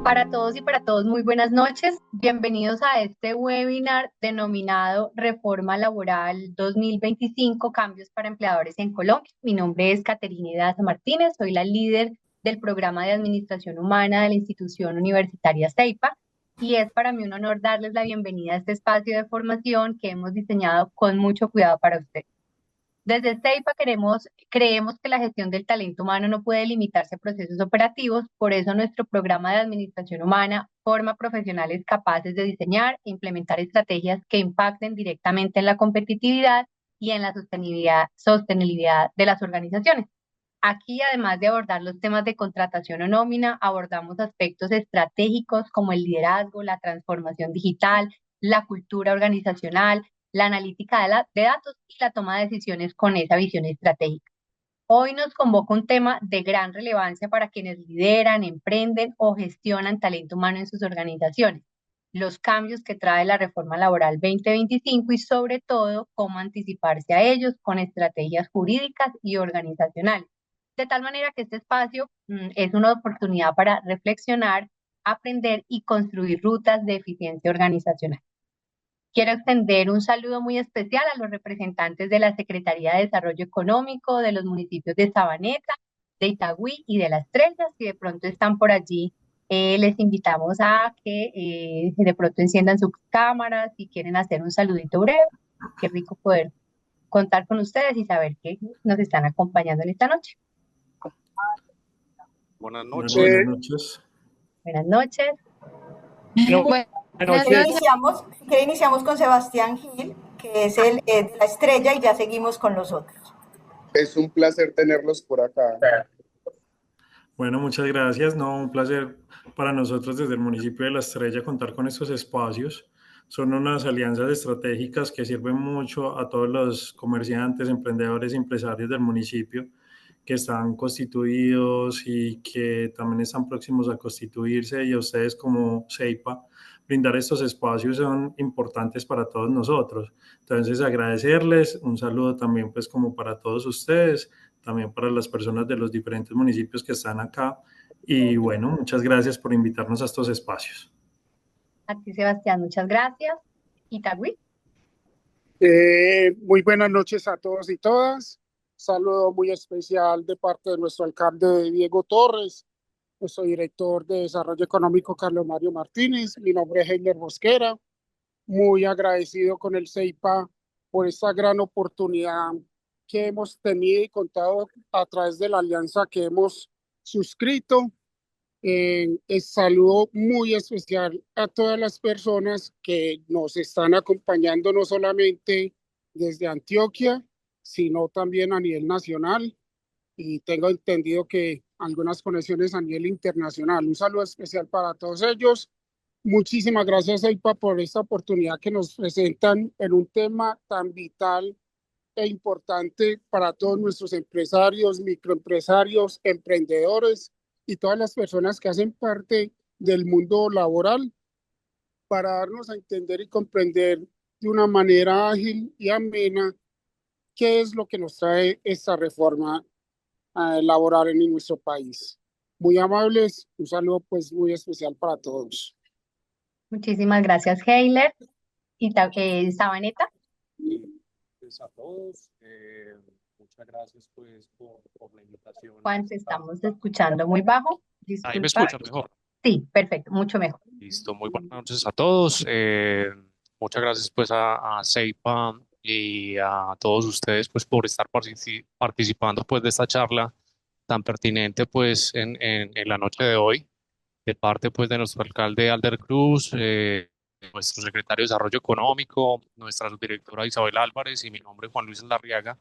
Para todos y para todos, muy buenas noches. Bienvenidos a este webinar denominado Reforma Laboral 2025, Cambios para Empleadores en Colombia. Mi nombre es Caterina Daza Martínez, soy la líder del programa de Administración Humana de la institución universitaria CEIPA y es para mí un honor darles la bienvenida a este espacio de formación que hemos diseñado con mucho cuidado para ustedes. Desde CEIPA creemos que la gestión del talento humano no puede limitarse a procesos operativos, por eso nuestro programa de administración humana forma profesionales capaces de diseñar e implementar estrategias que impacten directamente en la competitividad y en la sostenibilidad de las organizaciones. Aquí, además de abordar los temas de contratación o nómina, abordamos aspectos estratégicos como el liderazgo, la transformación digital, la cultura organizacional, la analítica de datos y la toma de decisiones con esa visión estratégica. Hoy nos convoca un tema de gran relevancia para quienes lideran, emprenden o gestionan talento humano en sus organizaciones, los cambios que trae la reforma laboral 2025 y sobre todo cómo anticiparse a ellos con estrategias jurídicas y organizacionales. De tal manera que este espacio es una oportunidad para reflexionar, aprender y construir rutas de eficiencia organizacional. Quiero extender un saludo muy especial a los representantes de la Secretaría de Desarrollo Económico, de los municipios de Sabaneta, de Itagüí y de La Estrella. Si de pronto están por allí, les invitamos a que de pronto enciendan sus cámaras y quieren hacer un saludito breve. Qué rico poder contar con ustedes y saber que nos están acompañando en esta noche. Buenas Buenas noches. noches. Buenas noches. Buenas noches. Iniciamos con Sebastián Gil, que es el de La Estrella, y ya seguimos con los otros. Es un placer tenerlos por acá. Bueno, muchas gracias. No, un placer para nosotros desde el municipio de La Estrella contar con estos espacios. Son unas alianzas estratégicas que sirven mucho a todos los comerciantes, emprendedores y empresarios del municipio que están constituidos y que también están próximos a constituirse, y a ustedes como CEIPA, brindar estos espacios son importantes para todos nosotros. Entonces, agradecerles, un saludo también pues como para todos ustedes, también para las personas de los diferentes municipios que están acá, y bueno, muchas gracias por invitarnos a estos espacios. A ti, Sebastián, muchas gracias. Itagüí. Muy buenas noches a todos y todas. Saludo muy especial de parte de nuestro alcalde Diego Torres, nuestro director de Desarrollo Económico Carlos Mario Martínez. Mi nombre es Heiner Mosquera. Muy agradecido con el CEIPA por esta gran oportunidad que hemos tenido y contado a través de la alianza que hemos suscrito. Saludo muy especial a todas las personas que nos están acompañando, no solamente desde Antioquia, sino también a nivel nacional, y tengo entendido que algunas conexiones a nivel internacional. Un saludo especial para todos ellos. Muchísimas gracias, EIPA, por esta oportunidad que nos presentan en un tema tan vital e importante para todos nuestros empresarios, microempresarios, emprendedores y todas las personas que hacen parte del mundo laboral, para darnos a entender y comprender de una manera ágil y amena qué es lo que nos trae esta reforma laboral en nuestro país. Muy amables, un saludo pues muy especial para todos. Muchísimas gracias, Heiler. Sabaneta. Pues a todos, muchas gracias pues por la invitación. Juan, te estamos escuchando muy bajo. Disculpa. Ahí me escuchan mejor. Sí, perfecto, mucho mejor. Listo, muy buenas noches a todos. Muchas gracias pues a CEIPA y a todos ustedes pues por estar participando pues de esta charla tan pertinente pues en la noche de hoy, de parte pues de nuestro alcalde Alder Cruz, nuestro secretario de Desarrollo Económico, nuestra subdirectora Isabel Álvarez y mi nombre Juan Luis Larriaga.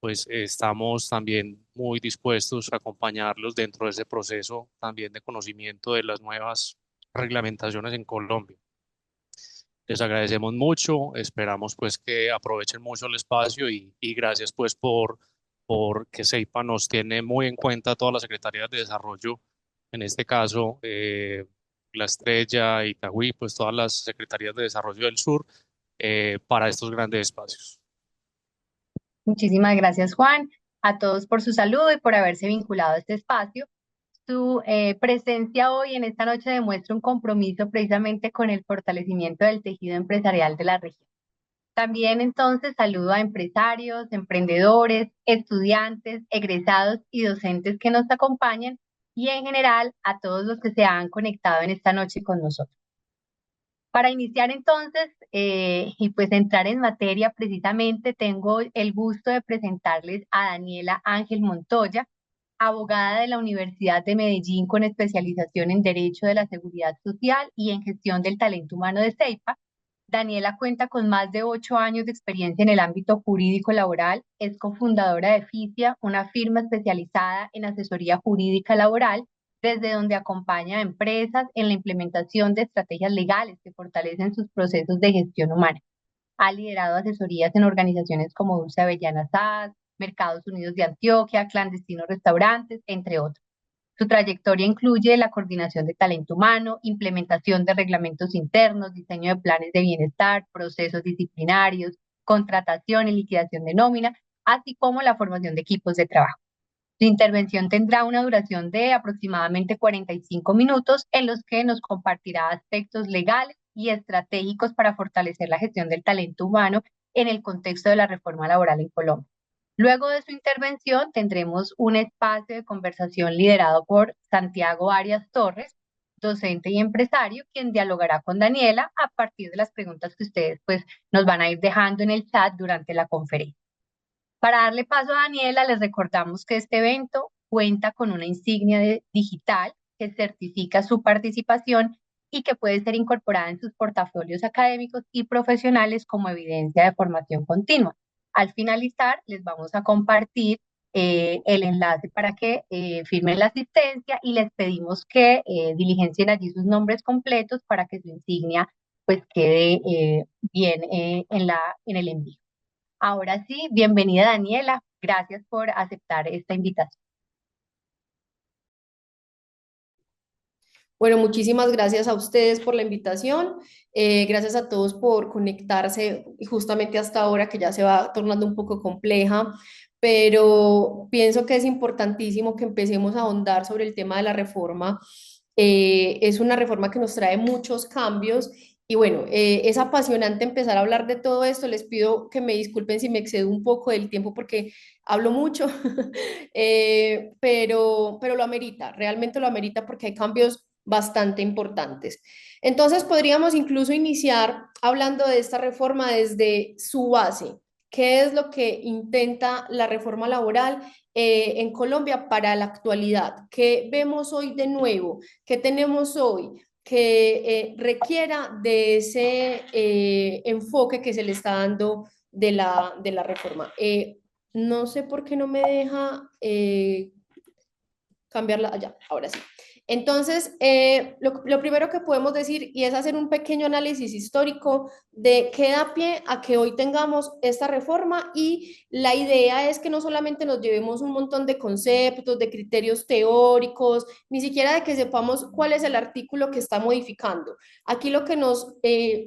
Pues estamos también muy dispuestos a acompañarlos dentro de ese proceso también de conocimiento de las nuevas reglamentaciones en Colombia. Les agradecemos mucho, esperamos pues que aprovechen mucho el espacio y gracias pues por que CEIPA nos tiene muy en cuenta todas las secretarías de desarrollo, en este caso La Estrella, Itagüí, pues todas las secretarías de desarrollo del sur para estos grandes espacios. Muchísimas gracias, Juan. a todos por su saludo y por haberse vinculado a este espacio. Su presencia hoy en esta noche demuestra un compromiso precisamente con el fortalecimiento del tejido empresarial de la región. También entonces saludo a empresarios, emprendedores, estudiantes, egresados y docentes que nos acompañan y en general a todos los que se han conectado en esta noche con nosotros. Para iniciar entonces y pues entrar en materia precisamente tengo el gusto de presentarles a Daniela Ángel Montoya, abogada de la Universidad de Medellín con especialización en Derecho de la Seguridad Social y en Gestión del Talento Humano de CEIPA. Daniela cuenta con más de 8 años de experiencia en el ámbito jurídico laboral, es cofundadora de FICIA, una firma especializada en asesoría jurídica laboral, desde donde acompaña a empresas en la implementación de estrategias legales que fortalecen sus procesos de gestión humana. Ha liderado asesorías en organizaciones como Dulce Avellana SAS, Mercados Unidos de Antioquia, Clandestinos Restaurantes, entre otros. Su trayectoria incluye la coordinación de talento humano, implementación de reglamentos internos, diseño de planes de bienestar, procesos disciplinarios, contratación y liquidación de nómina, así como la formación de equipos de trabajo. Su intervención tendrá una duración de aproximadamente 45 minutos en los que nos compartirá aspectos legales y estratégicos para fortalecer la gestión del talento humano en el contexto de la reforma laboral en Colombia. Luego de su intervención tendremos un espacio de conversación liderado por Santiago Arias Torres, docente y empresario, quien dialogará con Daniela a partir de las preguntas que ustedes pues nos van a ir dejando en el chat durante la conferencia. Para darle paso a Daniela, les recordamos que este evento cuenta con una insignia digital que certifica su participación y que puede ser incorporada en sus portafolios académicos y profesionales como evidencia de formación continua. Al finalizar, les vamos a compartir el enlace para que firmen la asistencia y les pedimos que diligencien allí sus nombres completos para que su insignia pues quede bien en el envío. Ahora sí, bienvenida Daniela, gracias por aceptar esta invitación. Bueno, muchísimas gracias a ustedes por la invitación, gracias a todos por conectarse justamente hasta ahora que ya se va tornando un poco compleja, pero pienso que es importantísimo que empecemos a ahondar sobre el tema de la reforma. Es una reforma que nos trae muchos cambios y bueno, es apasionante empezar a hablar de todo esto. Les pido que me disculpen si me excedo un poco del tiempo porque hablo mucho, pero lo amerita, realmente lo amerita porque hay cambios bastante importantes. Entonces podríamos incluso iniciar hablando de esta reforma desde su base. ¿Qué es lo que intenta la reforma laboral en Colombia para la actualidad? ¿Qué vemos hoy de nuevo? ¿Qué tenemos hoy que requiera de ese enfoque que se le está dando de la reforma? No sé por qué no me deja cambiarla allá, ahora sí. Entonces, lo primero que podemos decir y es hacer un pequeño análisis histórico de qué da pie a que hoy tengamos esta reforma y la idea es que no solamente nos llevemos un montón de conceptos, de criterios teóricos, ni siquiera de que sepamos cuál es el artículo que está modificando. Aquí lo que nos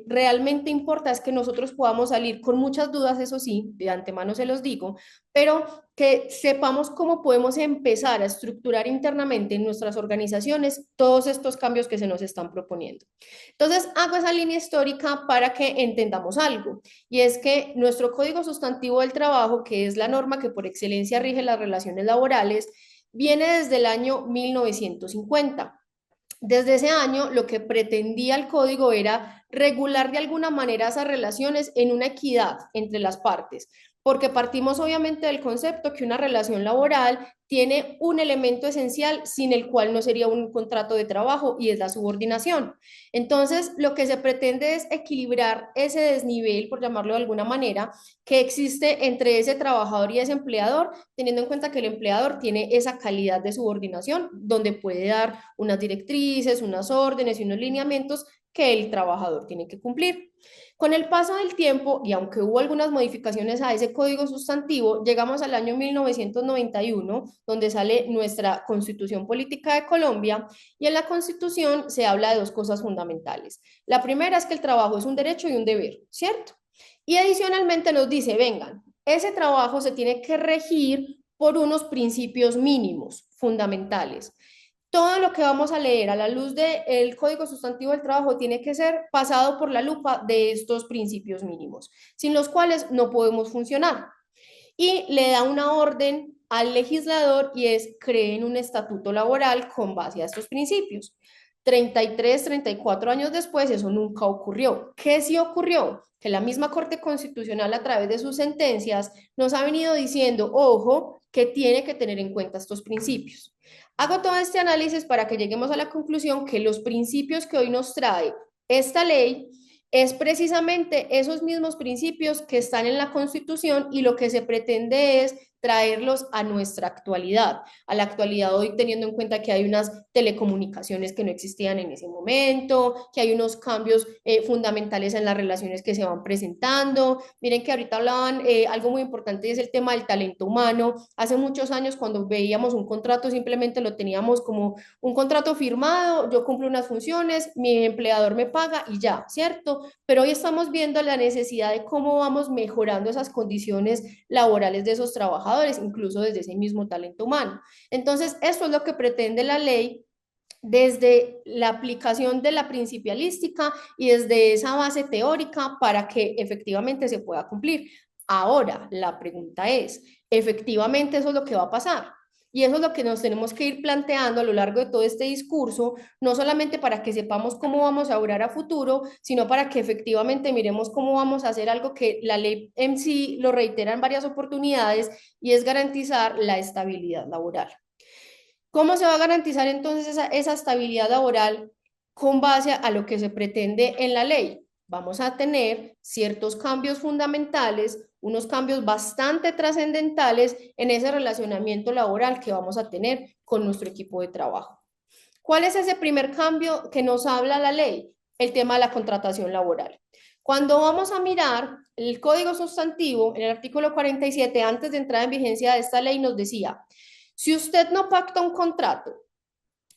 realmente importa es que nosotros podamos salir con muchas dudas, eso sí, de antemano se los digo, pero que sepamos cómo podemos empezar a estructurar internamente en nuestras organizaciones todos estos cambios que se nos están proponiendo. Entonces, hago esa línea histórica para que entendamos algo, y es que nuestro Código Sustantivo del Trabajo, que es la norma que por excelencia rige las relaciones laborales, viene desde el año 1950. Desde ese año, lo que pretendía el código era regular de alguna manera esas relaciones en una equidad entre las partes, porque partimos obviamente del concepto que una relación laboral tiene un elemento esencial sin el cual no sería un contrato de trabajo y es la subordinación. Entonces, lo que se pretende es equilibrar ese desnivel, por llamarlo de alguna manera, que existe entre ese trabajador y ese empleador, teniendo en cuenta que el empleador tiene esa calidad de subordinación, donde puede dar unas directrices, unas órdenes y unos lineamientos que el trabajador tiene que cumplir. Con el paso del tiempo, y aunque hubo algunas modificaciones a ese código sustantivo, llegamos al año 1991, donde sale nuestra Constitución Política de Colombia, y en la Constitución se habla de dos cosas fundamentales. La primera es que el trabajo es un derecho y un deber, ¿cierto? Y adicionalmente nos dice, vengan, ese trabajo se tiene que regir por unos principios mínimos fundamentales. Todo lo que vamos a leer a la luz del Código Sustantivo del Trabajo tiene que ser pasado por la lupa de estos principios mínimos, sin los cuales no podemos funcionar. Y le da una orden al legislador y es creen un estatuto laboral con base a estos principios. 33, 34 años después, eso nunca ocurrió. ¿Qué sí ocurrió? Que la misma Corte Constitucional, a través de sus sentencias, nos ha venido diciendo, ojo, que tiene que tener en cuenta estos principios. Hago todo este análisis para que lleguemos a la conclusión que los principios que hoy nos trae esta ley es precisamente esos mismos principios que están en la Constitución y lo que se pretende es traerlos a nuestra actualidad, a la actualidad hoy teniendo en cuenta que hay unas telecomunicaciones que no existían en ese momento, que hay unos cambios fundamentales en las relaciones que se van presentando. Miren que ahorita hablaban, algo muy importante es el tema del talento humano. Hace muchos años cuando veíamos un contrato simplemente lo teníamos como un contrato firmado, yo cumplo unas funciones, mi empleador me paga y ya, ¿cierto? Pero hoy estamos viendo la necesidad de cómo vamos mejorando esas condiciones laborales de esos trabajadores, incluso desde ese mismo talento humano. Entonces, eso es lo que pretende la ley desde la aplicación de la principialística y desde esa base teórica para que efectivamente se pueda cumplir. Ahora, la pregunta es, ¿efectivamente eso es lo que va a pasar? Y eso es lo que nos tenemos que ir planteando a lo largo de todo este discurso, no solamente para que sepamos cómo vamos a orar a futuro, sino para que efectivamente miremos cómo vamos a hacer algo que la ley en sí lo reitera en varias oportunidades y es garantizar la estabilidad laboral. ¿Cómo se va a garantizar entonces esa estabilidad laboral con base a lo que se pretende en la ley? Vamos a tener ciertos cambios fundamentales, unos cambios bastante trascendentales en ese relacionamiento laboral que vamos a tener con nuestro equipo de trabajo. ¿Cuál es ese primer cambio que nos habla la ley? El tema de la contratación laboral. Cuando vamos a mirar el Código Sustantivo, en el artículo 47, antes de entrar en vigencia de esta ley, nos decía, si usted no pacta un contrato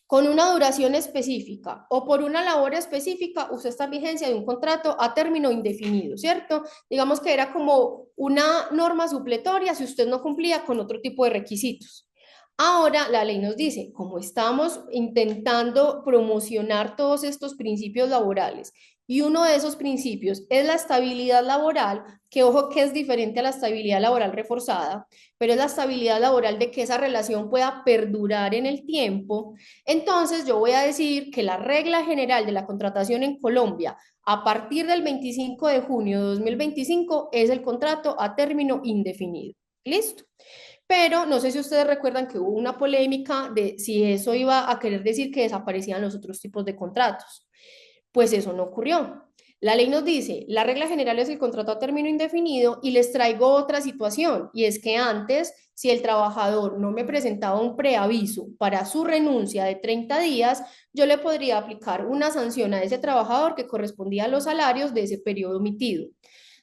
con una duración específica o por una labor específica, usted está en vigencia de un contrato a término indefinido, ¿cierto? Digamos que era como una norma supletoria si usted no cumplía con otro tipo de requisitos. Ahora la ley nos dice, como estamos intentando promocionar todos estos principios laborales y uno de esos principios es la estabilidad laboral, que ojo que es diferente a la estabilidad laboral reforzada, pero es la estabilidad laboral de que esa relación pueda perdurar en el tiempo, entonces yo voy a decir que la regla general de la contratación en Colombia a partir del 25 de junio de 2025 es el contrato a término indefinido. ¿Listo? Pero no sé si ustedes recuerdan que hubo una polémica de si eso iba a querer decir que desaparecían los otros tipos de contratos. Pues eso no ocurrió. La ley nos dice, la regla general es el contrato a término indefinido y les traigo otra situación y es que antes, si el trabajador no me presentaba un preaviso para su renuncia de 30 días, yo le podría aplicar una sanción a ese trabajador que correspondía a los salarios de ese periodo omitido.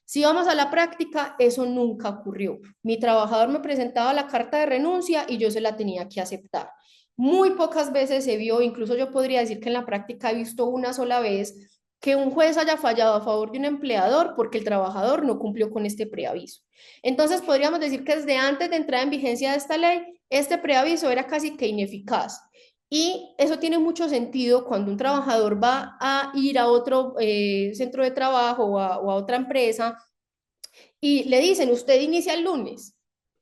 Si vamos a la práctica, eso nunca ocurrió. Mi trabajador me presentaba la carta de renuncia y yo se la tenía que aceptar. Muy pocas veces se vio, incluso yo podría decir que en la práctica he visto una sola vez, que un juez haya fallado a favor de un empleador porque el trabajador no cumplió con este preaviso. Entonces podríamos decir que desde antes de entrar en vigencia de esta ley, este preaviso era casi que ineficaz. Y eso tiene mucho sentido cuando un trabajador va a ir a otro centro de trabajo o a otra empresa y le dicen, usted inicia el lunes.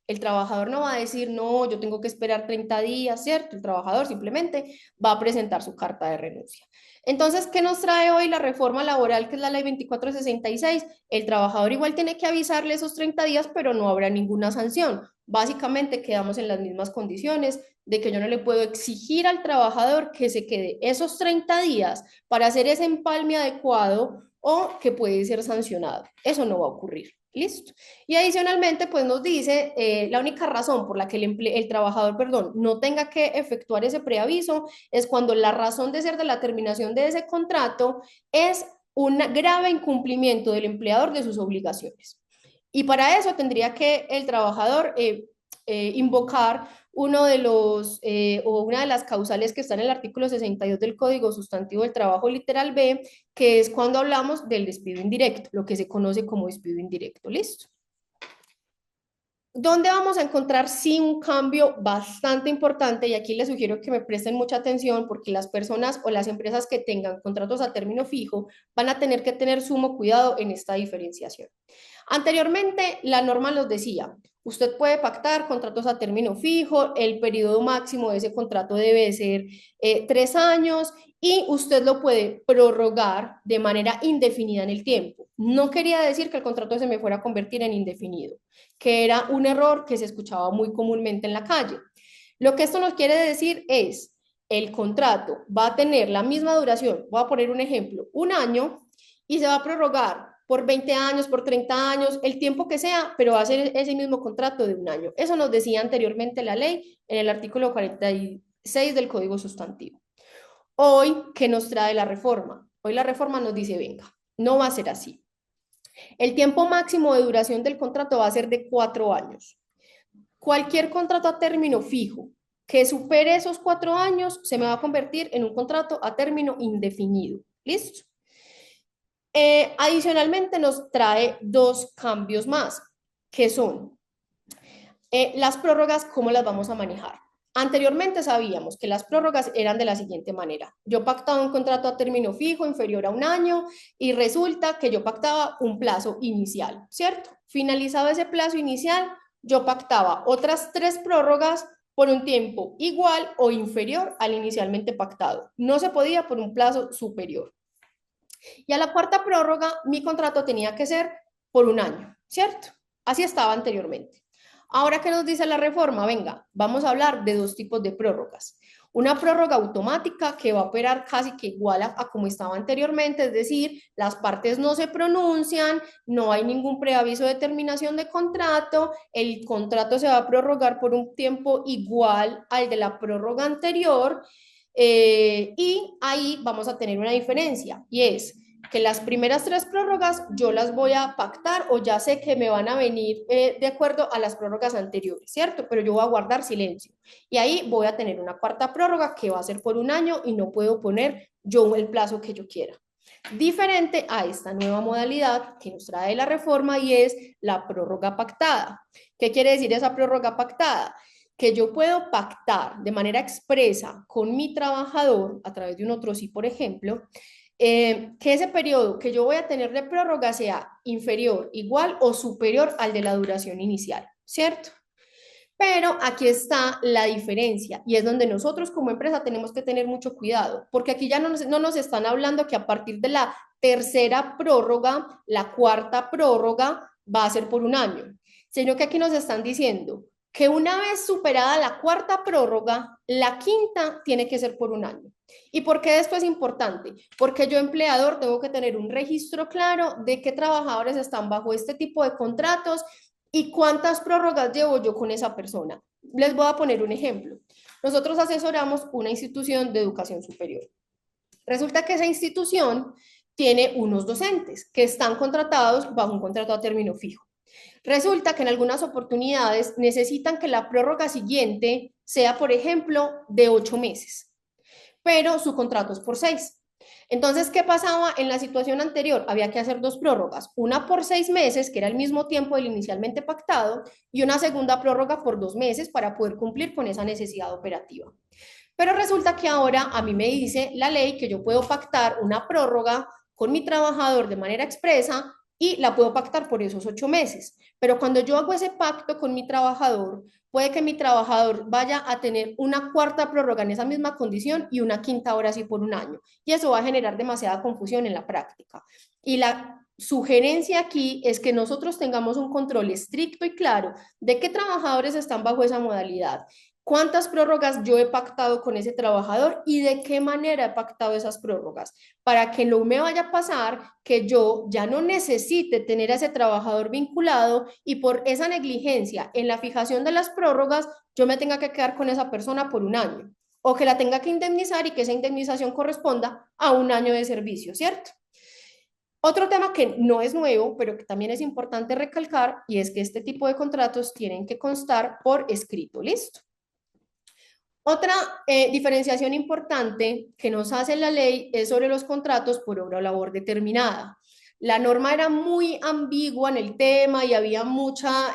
El trabajador no va a decir, no, yo tengo que esperar 30 días, ¿cierto? El trabajador simplemente va a presentar su carta de renuncia. Entonces, ¿qué nos trae hoy la reforma laboral, que es la ley 2466? El trabajador igual tiene que avisarle esos 30 días, pero no habrá ninguna sanción. Básicamente quedamos en las mismas condiciones de que yo no le puedo exigir al trabajador que se quede esos 30 días para hacer ese empalme adecuado o que puede ser sancionado. Eso no va a ocurrir. ¿Listo? Y adicionalmente, pues nos dice la única razón por la que el trabajador, perdón, no tenga que efectuar ese preaviso es cuando la razón de ser de la terminación de ese contrato es un grave incumplimiento del empleador de sus obligaciones. Y para eso tendría que el trabajador invocar uno de los o una de las causales que está en el artículo 62 del Código Sustantivo del Trabajo, literal B, que es cuando hablamos del despido indirecto, lo que se conoce como despido indirecto. ¿Listo? ¿Dónde vamos a encontrar sí un cambio bastante importante? Y aquí les sugiero que me presten mucha atención porque las personas o las empresas que tengan contratos a término fijo van a tener que tener sumo cuidado en esta diferenciación. Anteriormente, la norma los decía, usted puede pactar contratos a término fijo, el periodo máximo de ese contrato debe ser 3 años y usted lo puede prorrogar de manera indefinida en el tiempo. No quería decir que el contrato se me fuera a convertir en indefinido, que era un error que se escuchaba muy comúnmente en la calle. Lo que esto nos quiere decir es, el contrato va a tener la misma duración, voy a poner un ejemplo, 1 año, y se va a prorrogar por 20 años, por 30 años, el tiempo que sea, pero va a ser ese mismo contrato de 1 año. Eso nos decía anteriormente la ley en el artículo 46 del Código Sustantivo. Hoy, ¿qué nos trae la reforma? Hoy la reforma nos dice, venga, no va a ser así. El tiempo máximo de duración del contrato va a ser de 4 años. Cualquier contrato a término fijo que supere esos 4 años se me va a convertir en un contrato a término indefinido. ¿Listo? Adicionalmente nos trae 2 cambios más, que son las prórrogas, ¿cómo las vamos a manejar? Anteriormente sabíamos que las prórrogas eran de la siguiente manera. Yo pactaba un contrato a término fijo inferior a 1 año y resulta que yo pactaba un plazo inicial, ¿cierto? Finalizado ese plazo inicial, yo pactaba otras 3 prórrogas por un tiempo igual o inferior al inicialmente pactado. No se podía por un plazo superior. Y a la 4ª prórroga, mi contrato tenía que ser por 1 año, ¿cierto? Así estaba anteriormente. Ahora, ¿qué nos dice la reforma? Venga, vamos a hablar de 2 tipos de prórrogas. Una prórroga automática que va a operar casi que igual a como estaba anteriormente, es decir, las partes no se pronuncian, no hay ningún preaviso de terminación de contrato, el contrato se va a prorrogar por un tiempo igual al de la prórroga anterior, y ahí vamos a tener una diferencia, y es que las primeras 3 prórrogas yo las voy a pactar o ya sé que me van a venir de acuerdo a las prórrogas anteriores, ¿cierto? Pero yo voy a guardar silencio. Y ahí voy a tener una 4ª prórroga que va a ser por 1 año y no puedo poner yo el plazo que yo quiera. Diferente a esta nueva modalidad que nos trae la reforma y es la prórroga pactada. ¿Qué quiere decir esa prórroga pactada? Que yo puedo pactar de manera expresa con mi trabajador a través de un otro sí, por ejemplo, que ese periodo que yo voy a tener de prórroga sea inferior, igual o superior al de la duración inicial, ¿cierto? Pero aquí está la diferencia y es donde nosotros como empresa tenemos que tener mucho cuidado, porque aquí ya no nos están hablando que a partir de la 3ª prórroga, la 4ª prórroga va a ser por 1 año, sino que aquí nos están diciendo que una vez superada la 4ª prórroga, la 5ª tiene que ser por 1 año. ¿Y por qué esto es importante? Porque yo, empleador, tengo que tener un registro claro de qué trabajadores están bajo este tipo de contratos y cuántas prórrogas llevo yo con esa persona. Les voy a poner un ejemplo. Nosotros asesoramos una institución de educación superior. Resulta que esa institución tiene unos docentes que están contratados bajo un contrato a término fijo. Resulta que en algunas oportunidades necesitan que la prórroga siguiente sea, por ejemplo, de 8 meses, pero su contrato es por 6. Entonces, ¿qué pasaba en la situación anterior? Había que hacer 2 prórrogas, una por 6 meses, que era el mismo tiempo del inicialmente pactado, y una segunda prórroga por 2 meses para poder cumplir con esa necesidad operativa. Pero resulta que ahora a mí me dice la ley que yo puedo pactar una prórroga con mi trabajador de manera expresa y la puedo pactar por esos 8 meses. Pero cuando yo hago ese pacto con mi trabajador, puede que mi trabajador vaya a tener una 4ª prórroga en esa misma condición y una 5ª ahora sí por 1 año. Y eso va a generar demasiada confusión en la práctica. Y la sugerencia aquí es que nosotros tengamos un control estricto y claro de qué trabajadores están bajo esa modalidad, cuántas prórrogas yo he pactado con ese trabajador y de qué manera he pactado esas prórrogas, para que no me vaya a pasar que yo ya no necesite tener a ese trabajador vinculado y por esa negligencia en la fijación de las prórrogas, yo me tenga que quedar con esa persona por 1 año, o que la tenga que indemnizar y que esa indemnización corresponda a 1 año de servicio, ¿cierto? Otro tema que no es nuevo, pero que también es importante recalcar, y es que este tipo de contratos tienen que constar por escrito, ¿listo? Otra diferenciación importante que nos hace la ley es sobre los contratos por obra o labor determinada. La norma era muy ambigua en el tema y había mucha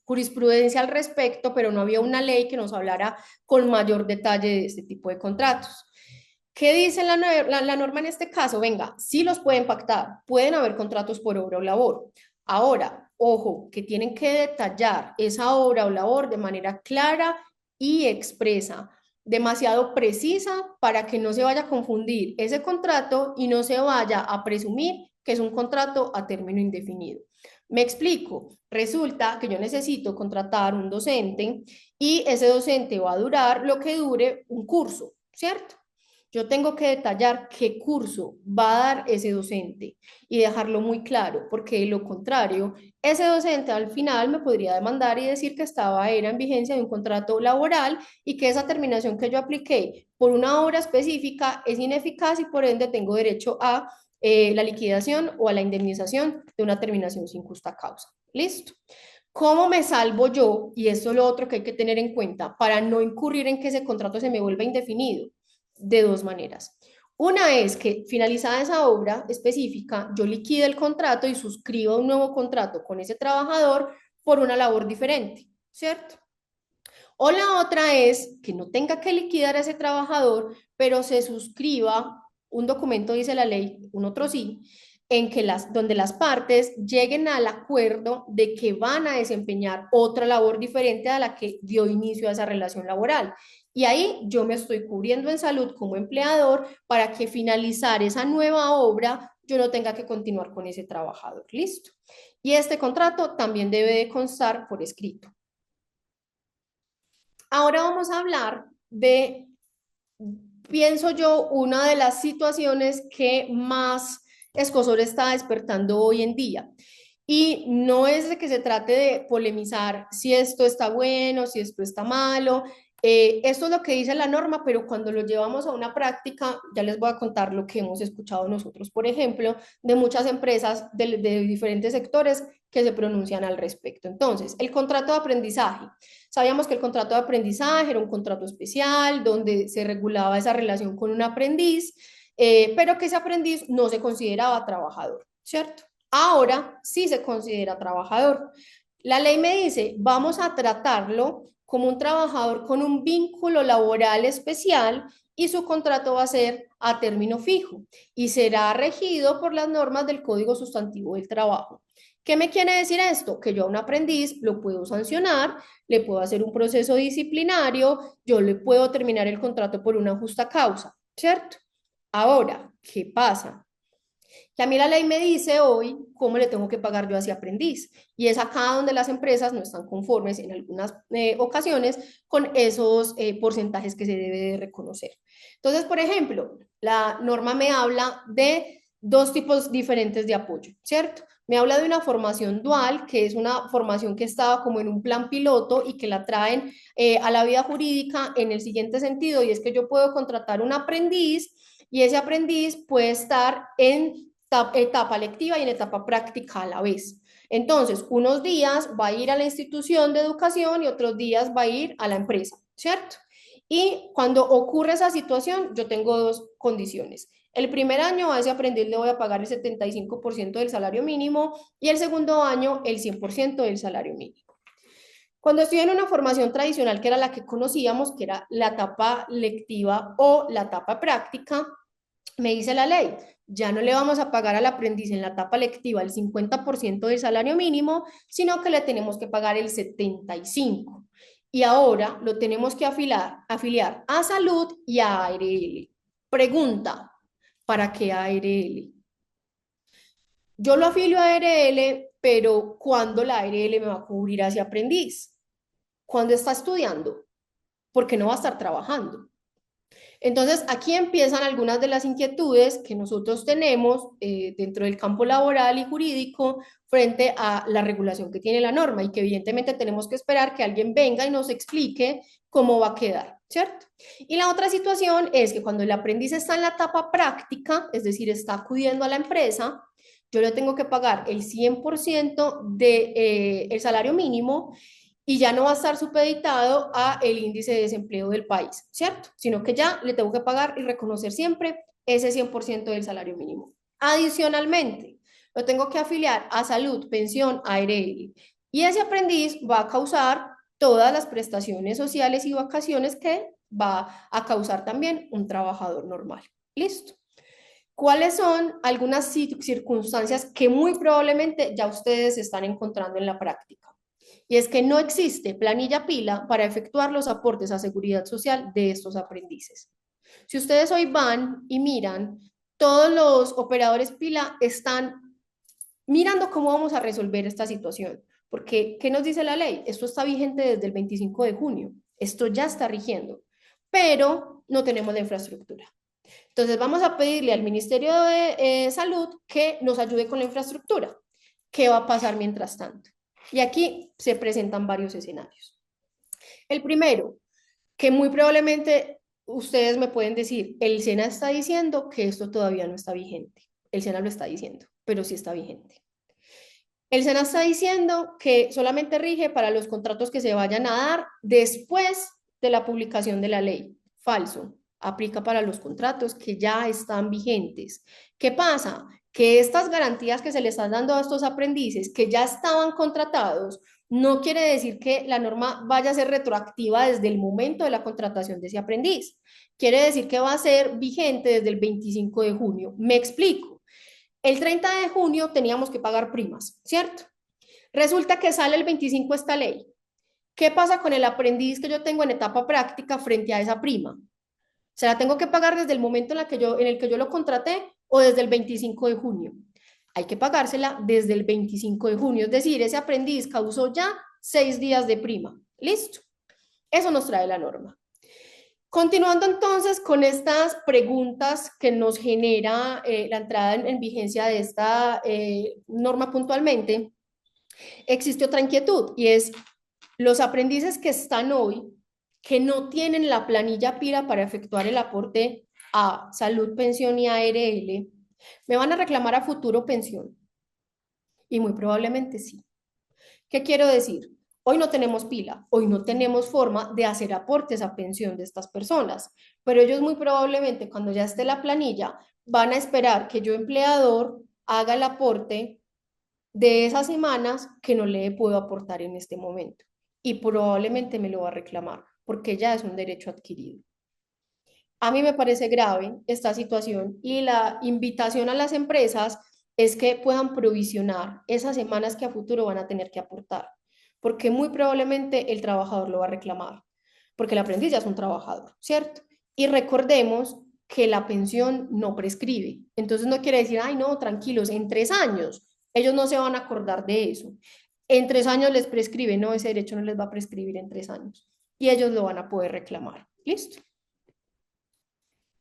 jurisprudencia al respecto, pero no había una ley que nos hablara con mayor detalle de este tipo de contratos. ¿Qué dice la norma en este caso? Venga, sí los pueden pactar, pueden haber contratos por obra o labor. Ahora, ojo, que tienen que detallar esa obra o labor de manera clara y expresa, demasiado precisa para que no se vaya a confundir ese contrato y no se vaya a presumir que es un contrato a término indefinido. Me explico, resulta que yo necesito contratar un docente y ese docente va a durar lo que dure un curso, ¿cierto? Yo tengo que detallar qué curso va a dar ese docente y dejarlo muy claro, porque de lo contrario, ese docente al final me podría demandar y decir que era en vigencia de un contrato laboral y que esa terminación que yo apliqué por una obra específica es ineficaz y por ende tengo derecho a la liquidación o a la indemnización de una terminación sin justa causa. ¿Listo? ¿Cómo me salvo yo? Y esto es lo otro que hay que tener en cuenta para no incurrir en que ese contrato se me vuelva indefinido. De dos maneras. Una es que finalizada esa obra específica, yo liquide el contrato y suscriba un nuevo contrato con ese trabajador por una labor diferente, ¿cierto? O la otra es que no tenga que liquidar a ese trabajador, pero se suscriba un documento, dice la ley, un otro sí, en que donde las partes lleguen al acuerdo de que van a desempeñar otra labor diferente a la que dio inicio a esa relación laboral. Y ahí yo me estoy cubriendo en salud como empleador para que finalizar esa nueva obra yo no tenga que continuar con ese trabajador. Listo. Y este contrato también debe de constar por escrito. Ahora vamos a hablar de, pienso yo, una de las situaciones que más escozor está despertando hoy en día. Y no es de que se trate de polemizar si esto está bueno, si esto está malo. Esto es lo que dice la norma, pero cuando lo llevamos a una práctica, ya les voy a contar lo que hemos escuchado nosotros, por ejemplo, de muchas empresas de diferentes sectores que se pronuncian al respecto. Entonces, el contrato de aprendizaje. Sabíamos que el contrato de aprendizaje era un contrato especial donde se regulaba esa relación con un aprendiz, pero que ese aprendiz no se consideraba trabajador, ¿cierto? Ahora sí se considera trabajador. La ley me dice, vamos a tratarlo como un trabajador con un vínculo laboral especial y su contrato va a ser a término fijo y será regido por las normas del Código Sustantivo del Trabajo. ¿Qué me quiere decir esto? Que yo a un aprendiz lo puedo sancionar, le puedo hacer un proceso disciplinario, yo le puedo terminar el contrato por una justa causa, ¿cierto? Ahora, ¿qué pasa? Que a mí la ley me dice hoy cómo le tengo que pagar yo a ese aprendiz. Y es acá donde las empresas no están conformes en algunas ocasiones con esos porcentajes que se debe de reconocer. Entonces, por ejemplo, la norma me habla de dos tipos diferentes de apoyo, ¿cierto? Me habla de una formación dual, que es una formación que estaba como en un plan piloto y que la traen a la vida jurídica en el siguiente sentido, y es que yo puedo contratar un aprendiz y ese aprendiz puede estar en etapa lectiva y en etapa práctica a la vez. Entonces, unos días va a ir a la institución de educación y otros días va a ir a la empresa, ¿cierto? Y cuando ocurre esa situación, yo tengo dos condiciones. El primer año a ese aprendiz le voy a pagar el 75% del salario mínimo y el segundo año el 100% del salario mínimo. Cuando estoy en una formación tradicional, que era la que conocíamos, que era la etapa lectiva o la etapa práctica, me dice la ley, ya no le vamos a pagar al aprendiz en la etapa lectiva el 50% del salario mínimo, sino que le tenemos que pagar el 75%. Y ahora lo tenemos que afiliar a salud y a ARL. Pregunta, ¿para qué ARL? Yo lo afilio a ARL, pero ¿cuándo la ARL me va a cubrir a ese aprendiz? ¿Cuándo está estudiando? Porque no va a estar trabajando. Entonces, aquí empiezan algunas de las inquietudes que nosotros tenemos dentro del campo laboral y jurídico frente a la regulación que tiene la norma y que evidentemente tenemos que esperar que alguien venga y nos explique cómo va a quedar, ¿cierto? Y la otra situación es que cuando el aprendiz está en la etapa práctica, es decir, está acudiendo a la empresa, yo le tengo que pagar el 100% del salario mínimo y ya no va a estar supeditado a el índice de desempleo del país, ¿cierto? Sino que ya le tengo que pagar y reconocer siempre ese 100% del salario mínimo. Adicionalmente, lo tengo que afiliar a salud, pensión, ARL. Y ese aprendiz va a causar todas las prestaciones sociales y vacaciones que va a causar también un trabajador normal. Listo. ¿Cuáles son algunas circunstancias que muy probablemente ya ustedes están encontrando en la práctica? Y es que no existe planilla pila para efectuar los aportes a seguridad social de estos aprendices. Si ustedes hoy van y miran, todos los operadores pila están mirando cómo vamos a resolver esta situación. Porque, ¿qué nos dice la ley? Esto está vigente desde el 25 de junio. Esto ya está rigiendo, pero no tenemos la infraestructura. Entonces vamos a pedirle al Ministerio de Salud que nos ayude con la infraestructura. ¿Qué va a pasar mientras tanto? Y aquí se presentan varios escenarios. El primero, que muy probablemente ustedes me pueden decir, el SENA está diciendo que esto todavía no está vigente. El SENA lo está diciendo, pero sí está vigente. El SENA está diciendo que solamente rige para los contratos que se vayan a dar después de la publicación de la ley. Falso. Aplica para los contratos que ya están vigentes. ¿Qué pasa? Que estas garantías que se le están dando a estos aprendices que ya estaban contratados, no quiere decir que la norma vaya a ser retroactiva desde el momento de la contratación de ese aprendiz. Quiere decir que va a ser vigente desde el 25 de junio. Me explico. El 30 de junio teníamos que pagar primas, ¿cierto? Resulta que sale el 25 esta ley. ¿Qué pasa con el aprendiz que yo tengo en etapa práctica frente a esa prima? ¿Se la tengo que pagar desde el momento en el que yo lo contraté o desde el 25 de junio? Hay que pagársela desde el 25 de junio, es decir, ese aprendiz causó ya 6 días de prima. ¿Listo? Eso nos trae la norma. Continuando entonces con estas preguntas que nos genera la entrada en vigencia de esta norma puntualmente, existe otra inquietud y es los aprendices que están hoy, que no tienen la planilla PIRA para efectuar el aporte a salud, pensión y ARL, ¿me van a reclamar a futuro pensión? Y muy probablemente sí. ¿Qué quiero decir? Hoy no tenemos pila, hoy no tenemos forma de hacer aportes a pensión de estas personas, pero ellos muy probablemente cuando ya esté la planilla van a esperar que yo empleador haga el aporte de esas semanas que no le puedo aportar en este momento y probablemente me lo va a reclamar porque ya es un derecho adquirido. A mí me parece grave esta situación y la invitación a las empresas es que puedan provisionar esas semanas que a futuro van a tener que aportar, porque muy probablemente el trabajador lo va a reclamar, porque el aprendiz ya es un trabajador, ¿cierto? Y recordemos que la pensión no prescribe, entonces no quiere decir, ay no, tranquilos, en 3 años, ellos no se van a acordar de eso. En 3 años les prescribe, no, ese derecho no les va a prescribir en 3 años y ellos lo van a poder reclamar. ¿Listo?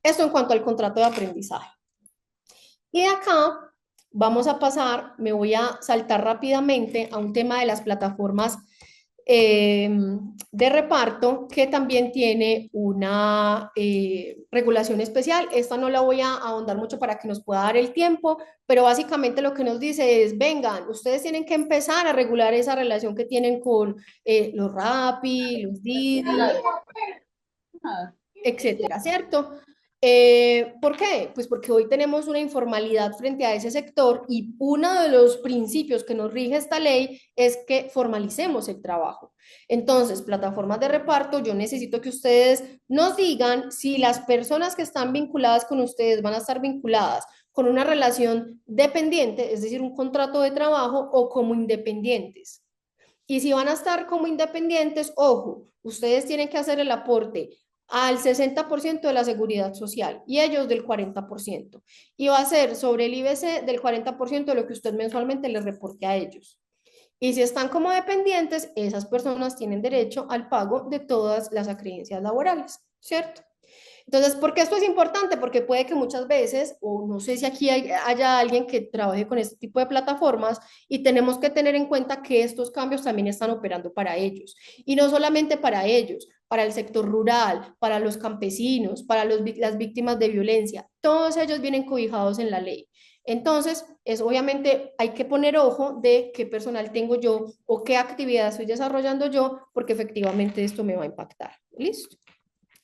Esto en cuanto al contrato de aprendizaje. Y de acá vamos a pasar, me voy a saltar rápidamente a un tema de las plataformas de reparto que también tiene una regulación especial. Esta no la voy a ahondar mucho para que nos pueda dar el tiempo, pero básicamente lo que nos dice es, vengan, ustedes tienen que empezar a regular esa relación que tienen con los Rappi, los Didi, etcétera, ¿cierto? ¿Por qué? Pues porque hoy tenemos una informalidad frente a ese sector y uno de los principios que nos rige esta ley es que formalicemos el trabajo. Entonces, plataformas de reparto, yo necesito que ustedes nos digan si las personas que están vinculadas con ustedes van a estar vinculadas con una relación dependiente, es decir, un contrato de trabajo o como independientes. Y si van a estar como independientes, ojo, ustedes tienen que hacer el aporte al 60% de la seguridad social y ellos del 40%. Y va a ser sobre el IBC del 40% de lo que usted mensualmente les reporte a ellos. Y si están como dependientes, esas personas tienen derecho al pago de todas las acreencias laborales, ¿cierto? Entonces, ¿por qué esto es importante? Porque puede que muchas veces, o no sé si aquí haya alguien que trabaje con este tipo de plataformas y tenemos que tener en cuenta que estos cambios también están operando para ellos. Y no solamente para ellos, para el sector rural, para los campesinos, para las víctimas de violencia. Todos ellos vienen cobijados en la ley. Entonces, obviamente hay que poner ojo de qué personal tengo yo o qué actividad estoy desarrollando yo, porque efectivamente esto me va a impactar. ¿Listo?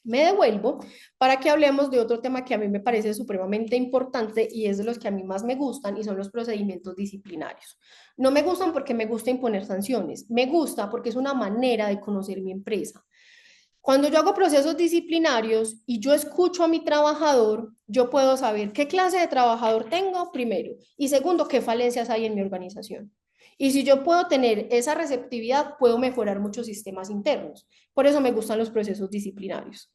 Me devuelvo para que hablemos de otro tema que a mí me parece supremamente importante y es de los que a mí más me gustan y son los procedimientos disciplinarios. No me gustan porque me gusta imponer sanciones, me gusta porque es una manera de conocer mi empresa. Cuando yo hago procesos disciplinarios y yo escucho a mi trabajador, yo puedo saber qué clase de trabajador tengo, primero, y segundo, qué falencias hay en mi organización. Y si yo puedo tener esa receptividad, puedo mejorar muchos sistemas internos. Por eso me gustan los procesos disciplinarios.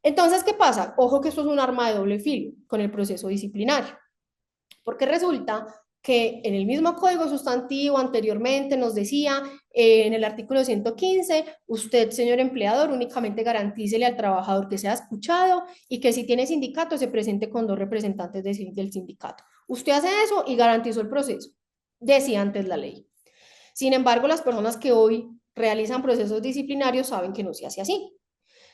Entonces, ¿qué pasa? Ojo que esto es un arma de doble filo con el proceso disciplinario, porque resulta que en el mismo código sustantivo anteriormente nos decía en el artículo 115, usted, señor empleador, únicamente garantícele al trabajador que sea escuchado y que si tiene sindicato se presente con 2 representantes del sindicato. Usted hace eso y garantizó el proceso, decía antes la ley. Sin embargo, las personas que hoy realizan procesos disciplinarios saben que no se hace así.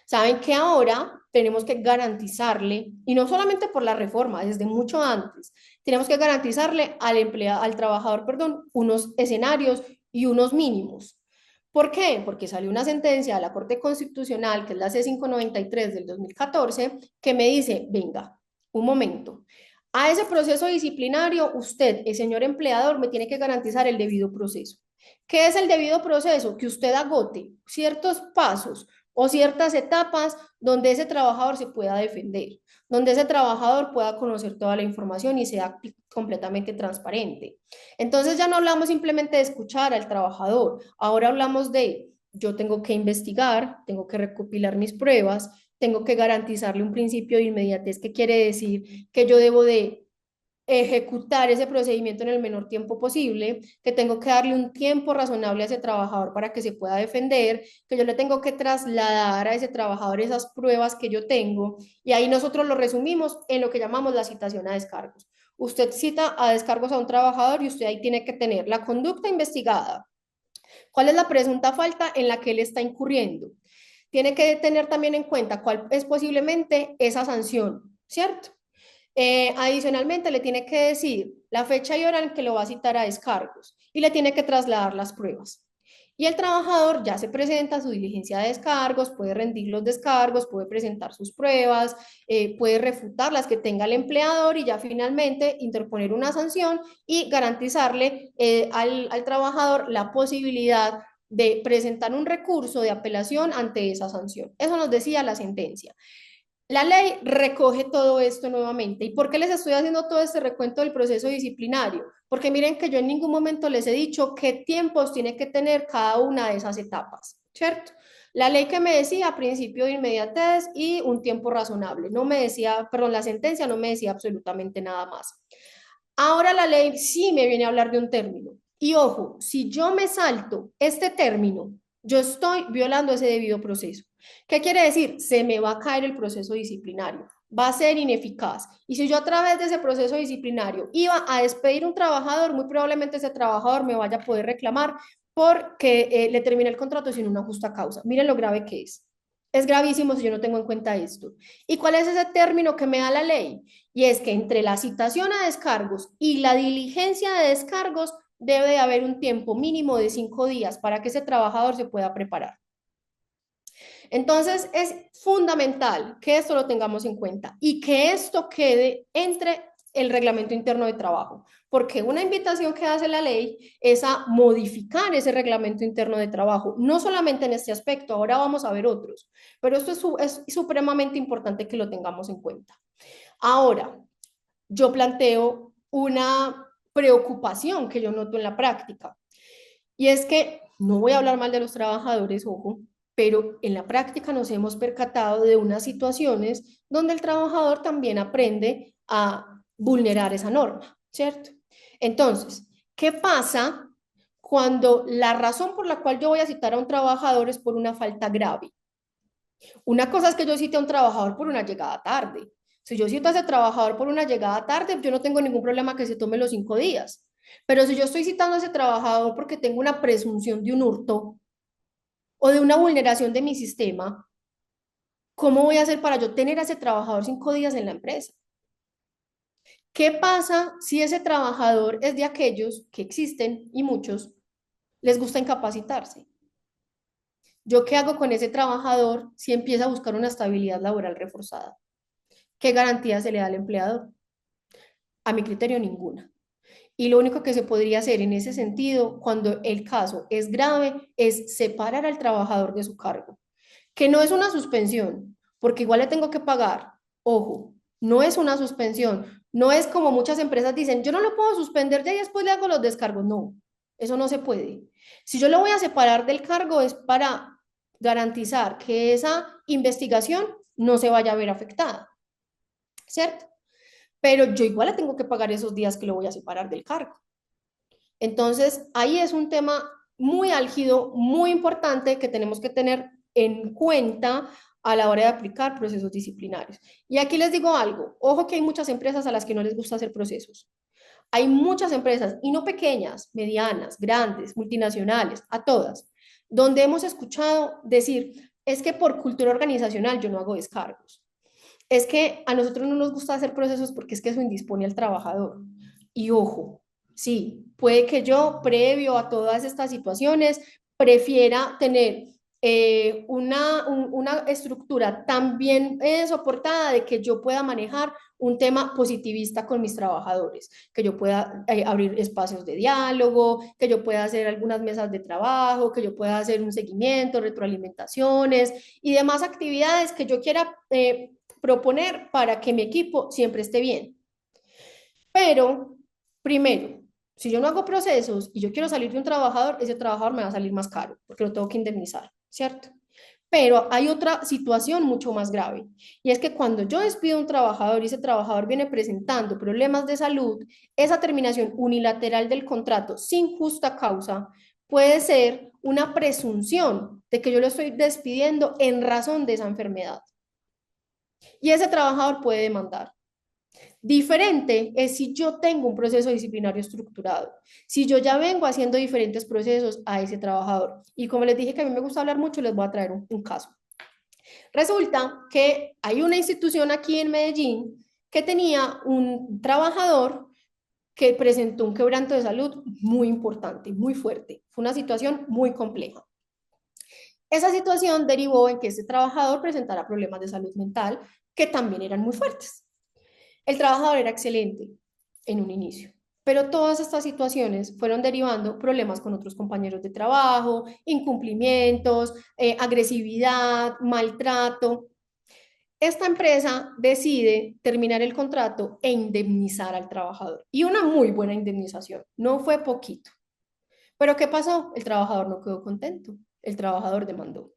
Saben que ahora tenemos que garantizarle, y no solamente por la reforma, desde mucho antes, tenemos que garantizarle al trabajador, perdón, unos escenarios y unos mínimos. ¿Por qué? Porque salió una sentencia de la Corte Constitucional, que es la C593 del 2014, que me dice, venga, un momento, a ese proceso disciplinario, usted, el señor empleador, me tiene que garantizar el debido proceso. ¿Qué es el debido proceso? Que usted agote ciertos pasos o ciertas etapas donde ese trabajador se pueda defender, donde ese trabajador pueda conocer toda la información y sea completamente transparente. Entonces ya no hablamos simplemente de escuchar al trabajador, ahora hablamos de yo tengo que investigar, tengo que recopilar mis pruebas, tengo que garantizarle un principio de inmediatez, que quiere decir que yo debo de ejecutar ese procedimiento en el menor tiempo posible, que tengo que darle un tiempo razonable a ese trabajador para que se pueda defender, que yo le tengo que trasladar a ese trabajador esas pruebas que yo tengo, y ahí nosotros lo resumimos en lo que llamamos la citación a descargos. Usted cita a descargos a un trabajador y usted ahí tiene que tener la conducta investigada. ¿Cuál es la presunta falta en la que él está incurriendo? Tiene que tener también en cuenta cuál es posiblemente esa sanción, ¿cierto? Adicionalmente, le tiene que decir la fecha y hora en que lo va a citar a descargos y le tiene que trasladar las pruebas. Y el trabajador ya se presenta a su diligencia de descargos, puede rendir los descargos, puede presentar sus pruebas, puede refutar las que tenga el empleador y ya finalmente interponer una sanción y garantizarle al trabajador la posibilidad de presentar un recurso de apelación ante esa sanción. Eso nos decía la sentencia. La ley recoge todo esto nuevamente. ¿Y por qué les estoy haciendo todo este recuento del proceso disciplinario? Porque miren que yo en ningún momento les he dicho qué tiempos tiene que tener cada una de esas etapas, ¿cierto? La ley que me decía principio de inmediatez y un tiempo razonable. No me decía, perdón, la sentencia no me decía absolutamente nada más. Ahora la ley sí me viene a hablar de un término. Y ojo, si yo me salto este término, yo estoy violando ese debido proceso. ¿Qué quiere decir? Se me va a caer el proceso disciplinario, va a ser ineficaz. Y si yo a través de ese proceso disciplinario iba a despedir a un trabajador, muy probablemente ese trabajador me vaya a poder reclamar porque le terminé el contrato sin una justa causa. Miren lo grave que es. Es gravísimo si yo no tengo en cuenta esto. ¿Y cuál es ese término que me da la ley? Y es que entre la citación a descargos y la diligencia de descargos debe de haber un tiempo mínimo de 5 días para que ese trabajador se pueda preparar. Entonces es fundamental que esto lo tengamos en cuenta y que esto quede entre el reglamento interno de trabajo, porque una invitación que hace la ley es a modificar ese reglamento interno de trabajo, no solamente en este aspecto, ahora vamos a ver otros, pero esto es supremamente importante que lo tengamos en cuenta. Ahora, yo planteo una preocupación que yo noto en la práctica, y es que no voy a hablar mal de los trabajadores, ojo, pero en la práctica nos hemos percatado de unas situaciones donde el trabajador también aprende a vulnerar esa norma, ¿cierto? Entonces, ¿qué pasa cuando la razón por la cual yo voy a citar a un trabajador es por una falta grave? Una cosa es que yo cite a un trabajador por una llegada tarde. Si yo cito a ese trabajador por una llegada tarde, yo no tengo ningún problema que se tome los 5 días. Pero si yo estoy citando a ese trabajador porque tengo una presunción de un hurto o de una vulneración de mi sistema, ¿cómo voy a hacer para yo tener a ese trabajador 5 días en la empresa? ¿Qué pasa si ese trabajador es de aquellos que existen y muchos les gusta incapacitarse? ¿Yo qué hago con ese trabajador si empieza a buscar una estabilidad laboral reforzada? ¿Qué garantía se le da al empleador? A mi criterio, ninguna. Y lo único que se podría hacer en ese sentido, cuando el caso es grave, es separar al trabajador de su cargo, que no es una suspensión, porque igual le tengo que pagar. Ojo, no es una suspensión, no es como muchas empresas dicen, yo no lo puedo suspender ya y después le hago los descargos. No, eso no se puede. Si yo lo voy a separar del cargo es para garantizar que esa investigación no se vaya a ver afectada, ¿cierto? Pero yo igual le tengo que pagar esos días que lo voy a separar del cargo. Entonces, ahí es un tema muy álgido, muy importante que tenemos que tener en cuenta a la hora de aplicar procesos disciplinarios. Y aquí les digo algo, ojo que hay muchas empresas a las que no les gusta hacer procesos. Hay muchas empresas, y no pequeñas, medianas, grandes, multinacionales, a todas, donde hemos escuchado decir, es que por cultura organizacional yo no hago descargos. Es que a nosotros no nos gusta hacer procesos porque es que eso indispone al trabajador. Y ojo, sí, puede que yo, previo a todas estas situaciones, prefiera tener una estructura tan bien soportada de que yo pueda manejar un tema positivista con mis trabajadores, que yo pueda abrir espacios de diálogo, que yo pueda hacer algunas mesas de trabajo, que yo pueda hacer un seguimiento, retroalimentaciones y demás actividades que yo quiera proponer para que mi equipo siempre esté bien. Pero, primero, si yo no hago procesos y yo quiero salir de un trabajador, ese trabajador me va a salir más caro porque lo tengo que indemnizar, ¿cierto? Pero hay otra situación mucho más grave y es que cuando yo despido a un trabajador y ese trabajador viene presentando problemas de salud, esa terminación unilateral del contrato sin justa causa puede ser una presunción de que yo lo estoy despidiendo en razón de esa enfermedad. Y ese trabajador puede demandar. Diferente es si yo tengo un proceso disciplinario estructurado, si yo ya vengo haciendo diferentes procesos a ese trabajador. Y como les dije que a mí me gusta hablar mucho, les voy a traer un caso. Resulta que hay una institución aquí en Medellín que tenía un trabajador que presentó un quebranto de salud muy importante, muy fuerte. Fue una situación muy compleja. Esa situación derivó en que ese trabajador presentara problemas de salud mental que también eran muy fuertes. El trabajador era excelente en un inicio, pero todas estas situaciones fueron derivando problemas con otros compañeros de trabajo, incumplimientos, agresividad, maltrato. Esta empresa decide terminar el contrato e indemnizar al trabajador. Y una muy buena indemnización, no fue poquito. Pero ¿qué pasó? El trabajador no quedó contento, el trabajador demandó.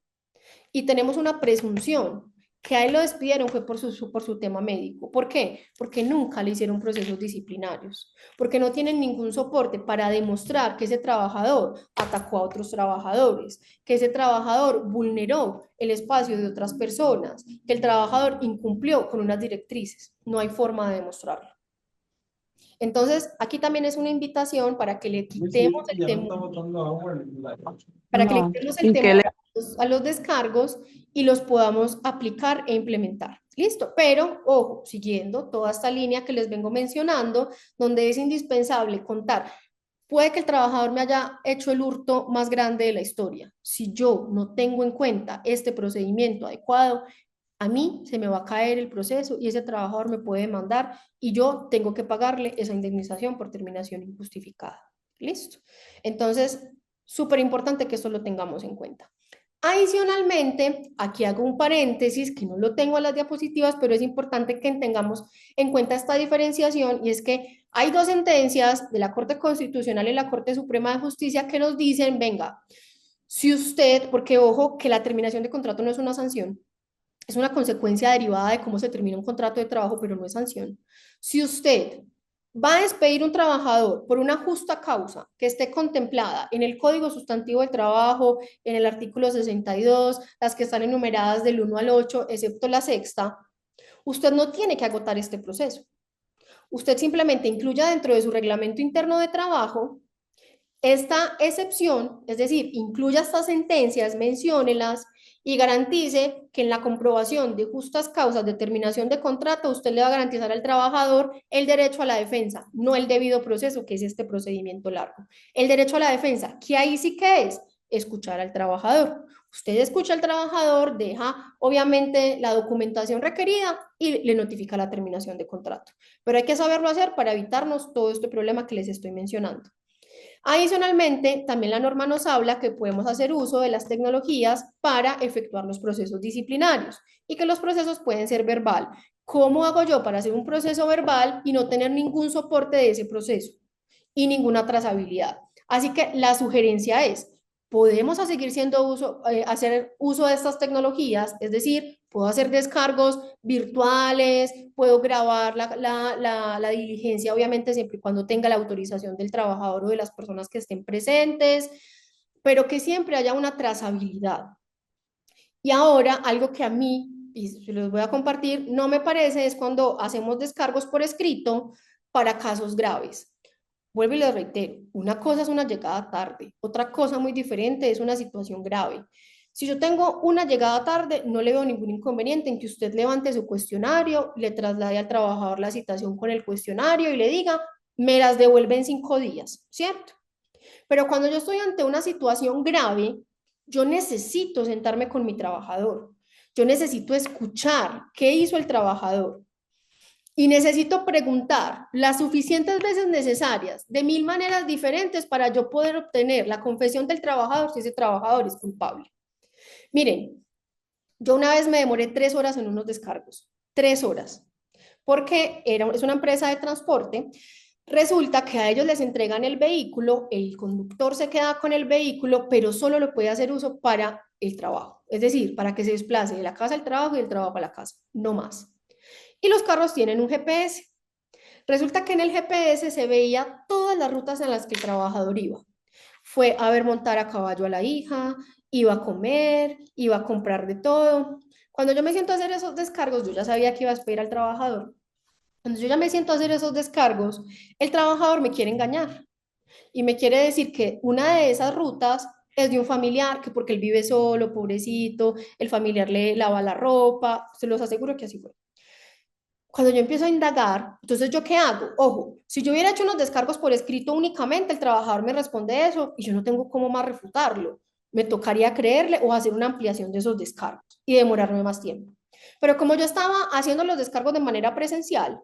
Y tenemos una presunción que a él lo despidieron fue por su tema médico. ¿Por qué? Porque nunca le hicieron procesos disciplinarios, porque no tienen ningún soporte para demostrar que ese trabajador atacó a otros trabajadores, que ese trabajador vulneró el espacio de otras personas, que el trabajador incumplió con unas directrices. No hay forma de demostrarlo. Entonces, aquí también es una invitación para que le quitemos el temor, para que le quitemos el temor a los descargos y los podamos aplicar e implementar. Listo, pero ojo, siguiendo toda esta línea que les vengo mencionando, donde es indispensable contar. Puede que el trabajador me haya hecho el hurto más grande de la historia. Si yo no tengo en cuenta este procedimiento adecuado, a mí se me va a caer el proceso y ese trabajador me puede demandar y yo tengo que pagarle esa indemnización por terminación injustificada. ¿Listo? Entonces, súper importante que esto lo tengamos en cuenta. Adicionalmente, aquí hago un paréntesis que no lo tengo en las diapositivas, pero es importante que tengamos en cuenta esta diferenciación y es que hay dos sentencias de la Corte Constitucional y la Corte Suprema de Justicia que nos dicen, venga, si usted, porque ojo, que la terminación de contrato no es una sanción, es una consecuencia derivada de cómo se termina un contrato de trabajo, pero no es sanción. Si usted va a despedir un trabajador por una justa causa que esté contemplada en el Código Sustantivo del Trabajo, en el artículo 62, las que están enumeradas del 1 al 8, excepto la sexta, usted no tiene que agotar este proceso. Usted simplemente incluya dentro de su reglamento interno de trabajo esta excepción, es decir, incluya estas sentencias, menciónelas y garantice que en la comprobación de justas causas de terminación de contrato usted le va a garantizar al trabajador el derecho a la defensa, no el debido proceso, que es este procedimiento largo. El derecho a la defensa, que ahí sí que es escuchar al trabajador. Usted escucha al trabajador, deja obviamente la documentación requerida y le notifica la terminación de contrato. Pero hay que saberlo hacer para evitarnos todo este problema que les estoy mencionando. Adicionalmente, también la norma nos habla que podemos hacer uso de las tecnologías para efectuar los procesos disciplinarios y que los procesos pueden ser verbal. ¿Cómo hago yo para hacer un proceso verbal y no tener ningún soporte de ese proceso y ninguna trazabilidad? Así que la sugerencia es, podemos hacer uso de estas tecnologías, es decir, puedo hacer descargos virtuales, puedo grabar la diligencia, obviamente siempre y cuando tenga la autorización del trabajador o de las personas que estén presentes, pero que siempre haya una trazabilidad. Y ahora, algo que a mí, y se los voy a compartir, no me parece, es cuando hacemos descargos por escrito para casos graves. Vuelvo y les reitero, una cosa es una llegada tarde, otra cosa muy diferente es una situación grave. Si yo tengo una llegada tarde, no le veo ningún inconveniente en que usted levante su cuestionario, le traslade al trabajador la citación con el cuestionario y le diga, me las devuelve en 5 días, ¿cierto? Pero cuando yo estoy ante una situación grave, yo necesito sentarme con mi trabajador, yo necesito escuchar qué hizo el trabajador, y necesito preguntar las suficientes veces necesarias, de 1000 maneras diferentes, para yo poder obtener la confesión del trabajador si ese trabajador es culpable. Miren, yo una vez me demoré 3 horas en unos descargos, 3 horas, porque es una empresa de transporte. Resulta que a ellos les entregan el vehículo, el conductor se queda con el vehículo, pero solo lo puede hacer uso para el trabajo, es decir, para que se desplace de la casa al trabajo y del trabajo a la casa, no más. Y los carros tienen un GPS. Resulta que en el GPS se veía todas las rutas en las que el trabajador iba. Fue a ver montar a caballo a la hija, iba a comer, iba a comprar de todo. Cuando yo me siento a hacer esos descargos, yo ya sabía que iba a esperar al trabajador. Cuando yo ya me siento a hacer esos descargos, el trabajador me quiere engañar y me quiere decir que una de esas rutas es de un familiar, que porque él vive solo, pobrecito, el familiar le lava la ropa. Se los aseguro que así fue. Cuando yo empiezo a indagar, entonces, ¿yo qué hago? Ojo, si yo hubiera hecho unos descargos por escrito únicamente, el trabajador me responde eso y yo no tengo cómo más refutarlo. Me tocaría creerle o hacer una ampliación de esos descargos y demorarme más tiempo. Pero como yo estaba haciendo los descargos de manera presencial,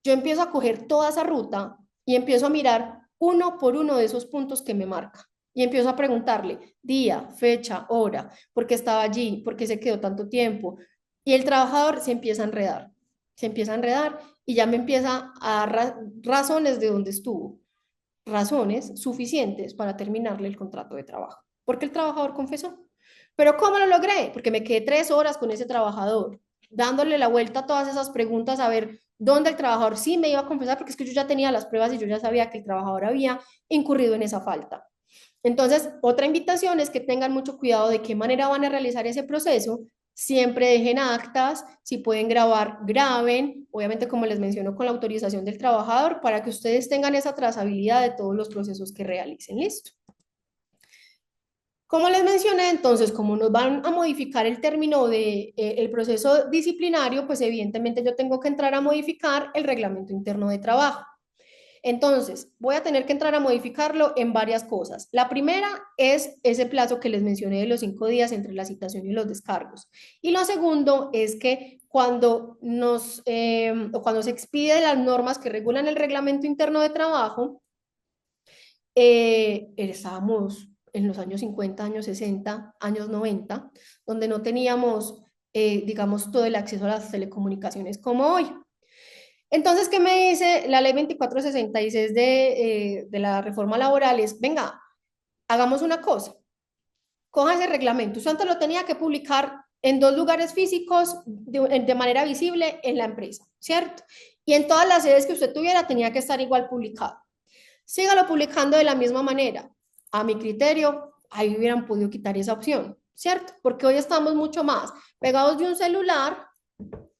yo empiezo a coger toda esa ruta y empiezo a mirar uno por uno de esos puntos que me marca. Y empiezo a preguntarle día, fecha, hora, por qué estaba allí, por qué se quedó tanto tiempo. Y el trabajador se empieza a enredar y ya me empieza a dar razones de dónde estuvo, razones suficientes para terminarle el contrato de trabajo, porque el trabajador confesó. ¿Pero cómo lo logré? Porque me quedé 3 horas con ese trabajador, dándole la vuelta a todas esas preguntas a ver dónde el trabajador sí me iba a confesar, porque es que yo ya tenía las pruebas y yo ya sabía que el trabajador había incurrido en esa falta. Entonces, otra invitación es que tengan mucho cuidado de qué manera van a realizar ese proceso. Siempre dejen actas, si pueden grabar, graben, obviamente como les menciono con la autorización del trabajador, para que ustedes tengan esa trazabilidad de todos los procesos que realicen. Listo. Como les mencioné, entonces, como nos van a modificar el término de el proceso disciplinario, pues evidentemente yo tengo que entrar a modificar el reglamento interno de trabajo. Entonces, voy a tener que entrar a modificarlo en varias cosas. La primera es ese plazo que les mencioné de los 5 días entre la citación y los descargos. Y lo segundo es que cuando se expide las normas que regulan el reglamento interno de trabajo, estábamos en los años 50, años 60, años 90, donde no teníamos, digamos, todo el acceso a las telecomunicaciones como hoy. Entonces, ¿qué me dice la ley 2466 de la reforma laboral? Es, venga, hagamos una cosa, coja ese reglamento. Usted antes lo tenía que publicar en 2 lugares físicos de manera visible en la empresa, ¿cierto? Y en todas las sedes que usted tuviera tenía que estar igual publicado. Sígalo publicando de la misma manera. A mi criterio, ahí hubieran podido quitar esa opción, ¿cierto? Porque hoy estamos mucho más pegados de un celular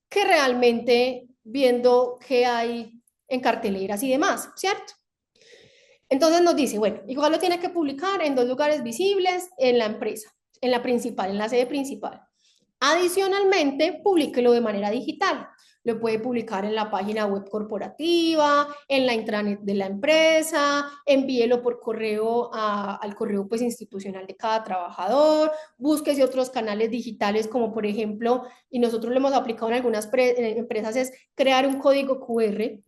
que realmente viendo qué hay en carteleras y demás, ¿cierto? Entonces nos dice, bueno, igual lo tiene que publicar en 2 lugares visibles en la empresa, en la principal, en la sede principal. Adicionalmente, publíquelo de manera digital. lo puede publicar en la página web corporativa, en la intranet de la empresa, envíelo por correo al correo pues institucional de cada trabajador, búsquese otros canales digitales como por ejemplo, y nosotros lo hemos aplicado en algunas empresas, es crear un código QR.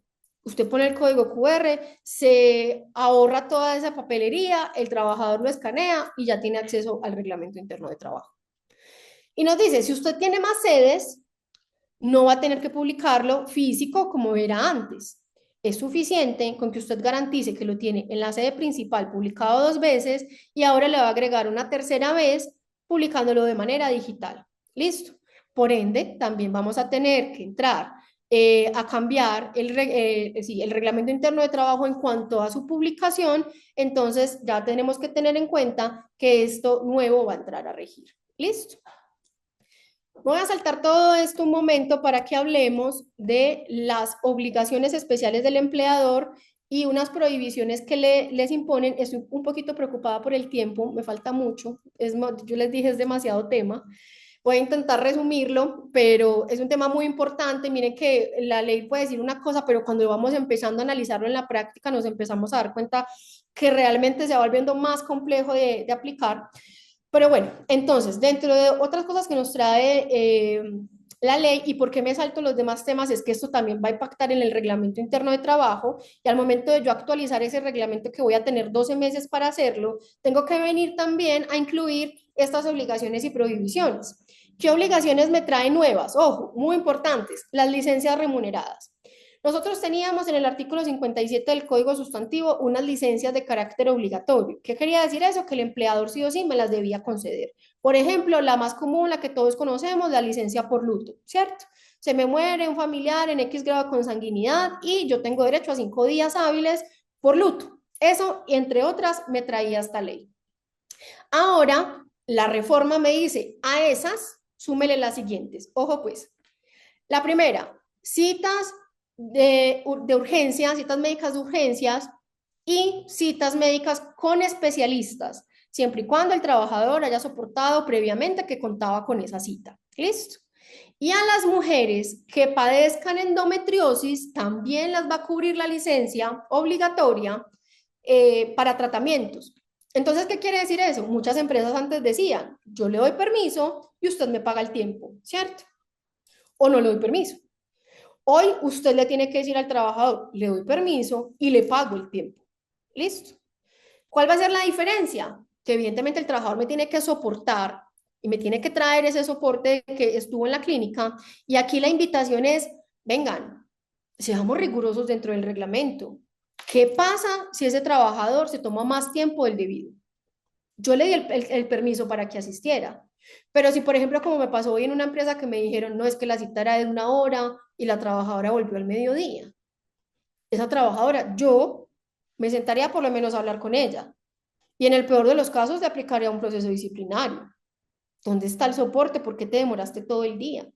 Usted pone el código QR, se ahorra toda esa papelería, el trabajador lo escanea y ya tiene acceso al reglamento interno de trabajo. Y nos dice, si usted tiene más sedes, no va a tener que publicarlo físico como era antes. Es suficiente con que usted garantice que lo tiene en la sede principal publicado 2 veces y ahora le va a agregar una tercera vez publicándolo de manera digital. Listo. Por ende, también vamos a tener que entrar a cambiar el reglamento interno de trabajo en cuanto a su publicación. Entonces, ya tenemos que tener en cuenta que esto nuevo va a entrar a regir. Listo. Voy a saltar todo esto un momento para que hablemos de las obligaciones especiales del empleador y unas prohibiciones que les imponen. Estoy un poquito preocupada por el tiempo, me falta mucho, yo les dije es demasiado tema. Voy a intentar resumirlo, pero es un tema muy importante. Miren que la ley puede decir una cosa, pero cuando vamos empezando a analizarlo en la práctica nos empezamos a dar cuenta que realmente se va volviendo más complejo de aplicar. Pero bueno, entonces, dentro de otras cosas que nos trae la ley, y por qué me salto los demás temas, es que esto también va a impactar en el reglamento interno de trabajo, y al momento de yo actualizar ese reglamento, que voy a tener 12 meses para hacerlo, tengo que venir también a incluir estas obligaciones y prohibiciones. ¿Qué obligaciones me traen nuevas? Ojo, muy importantes, las licencias remuneradas. Nosotros teníamos en el artículo 57 del Código Sustantivo unas licencias de carácter obligatorio. ¿Qué quería decir eso? Que el empleador sí o sí me las debía conceder. Por ejemplo, la más común, la que todos conocemos, la licencia por luto, ¿cierto? Se me muere un familiar en X grado de consanguinidad y yo tengo derecho a 5 días hábiles por luto. Eso, entre otras, me traía esta ley. Ahora, la reforma me dice, a esas, súmele las siguientes. Ojo pues, la primera, citas de urgencia, citas médicas de urgencias y citas médicas con especialistas, siempre y cuando el trabajador haya soportado previamente que contaba con esa cita. ¿Listo? Y a las mujeres que padezcan endometriosis también las va a cubrir la licencia obligatoria para tratamientos. Entonces, ¿qué quiere decir eso? Muchas empresas antes decían, yo le doy permiso y usted me paga el tiempo, ¿cierto? O no le doy permiso. Hoy usted le tiene que decir al trabajador, le doy permiso y le pago el tiempo. ¿Listo? ¿Cuál va a ser la diferencia? Que evidentemente el trabajador me tiene que soportar y me tiene que traer ese soporte que estuvo en la clínica. Y aquí la invitación es, vengan, seamos rigurosos dentro del reglamento. ¿Qué pasa si ese trabajador se toma más tiempo del debido? Yo le di el permiso para que asistiera. Pero si, por ejemplo, como me pasó hoy en una empresa que me dijeron, no, es que la cita era de 1 hora y la trabajadora volvió al mediodía. Esa trabajadora, yo me sentaría por lo menos a hablar con ella. Y en el peor de los casos, le aplicaría un proceso disciplinario. ¿Dónde está el soporte? ¿Por qué te demoraste todo el día?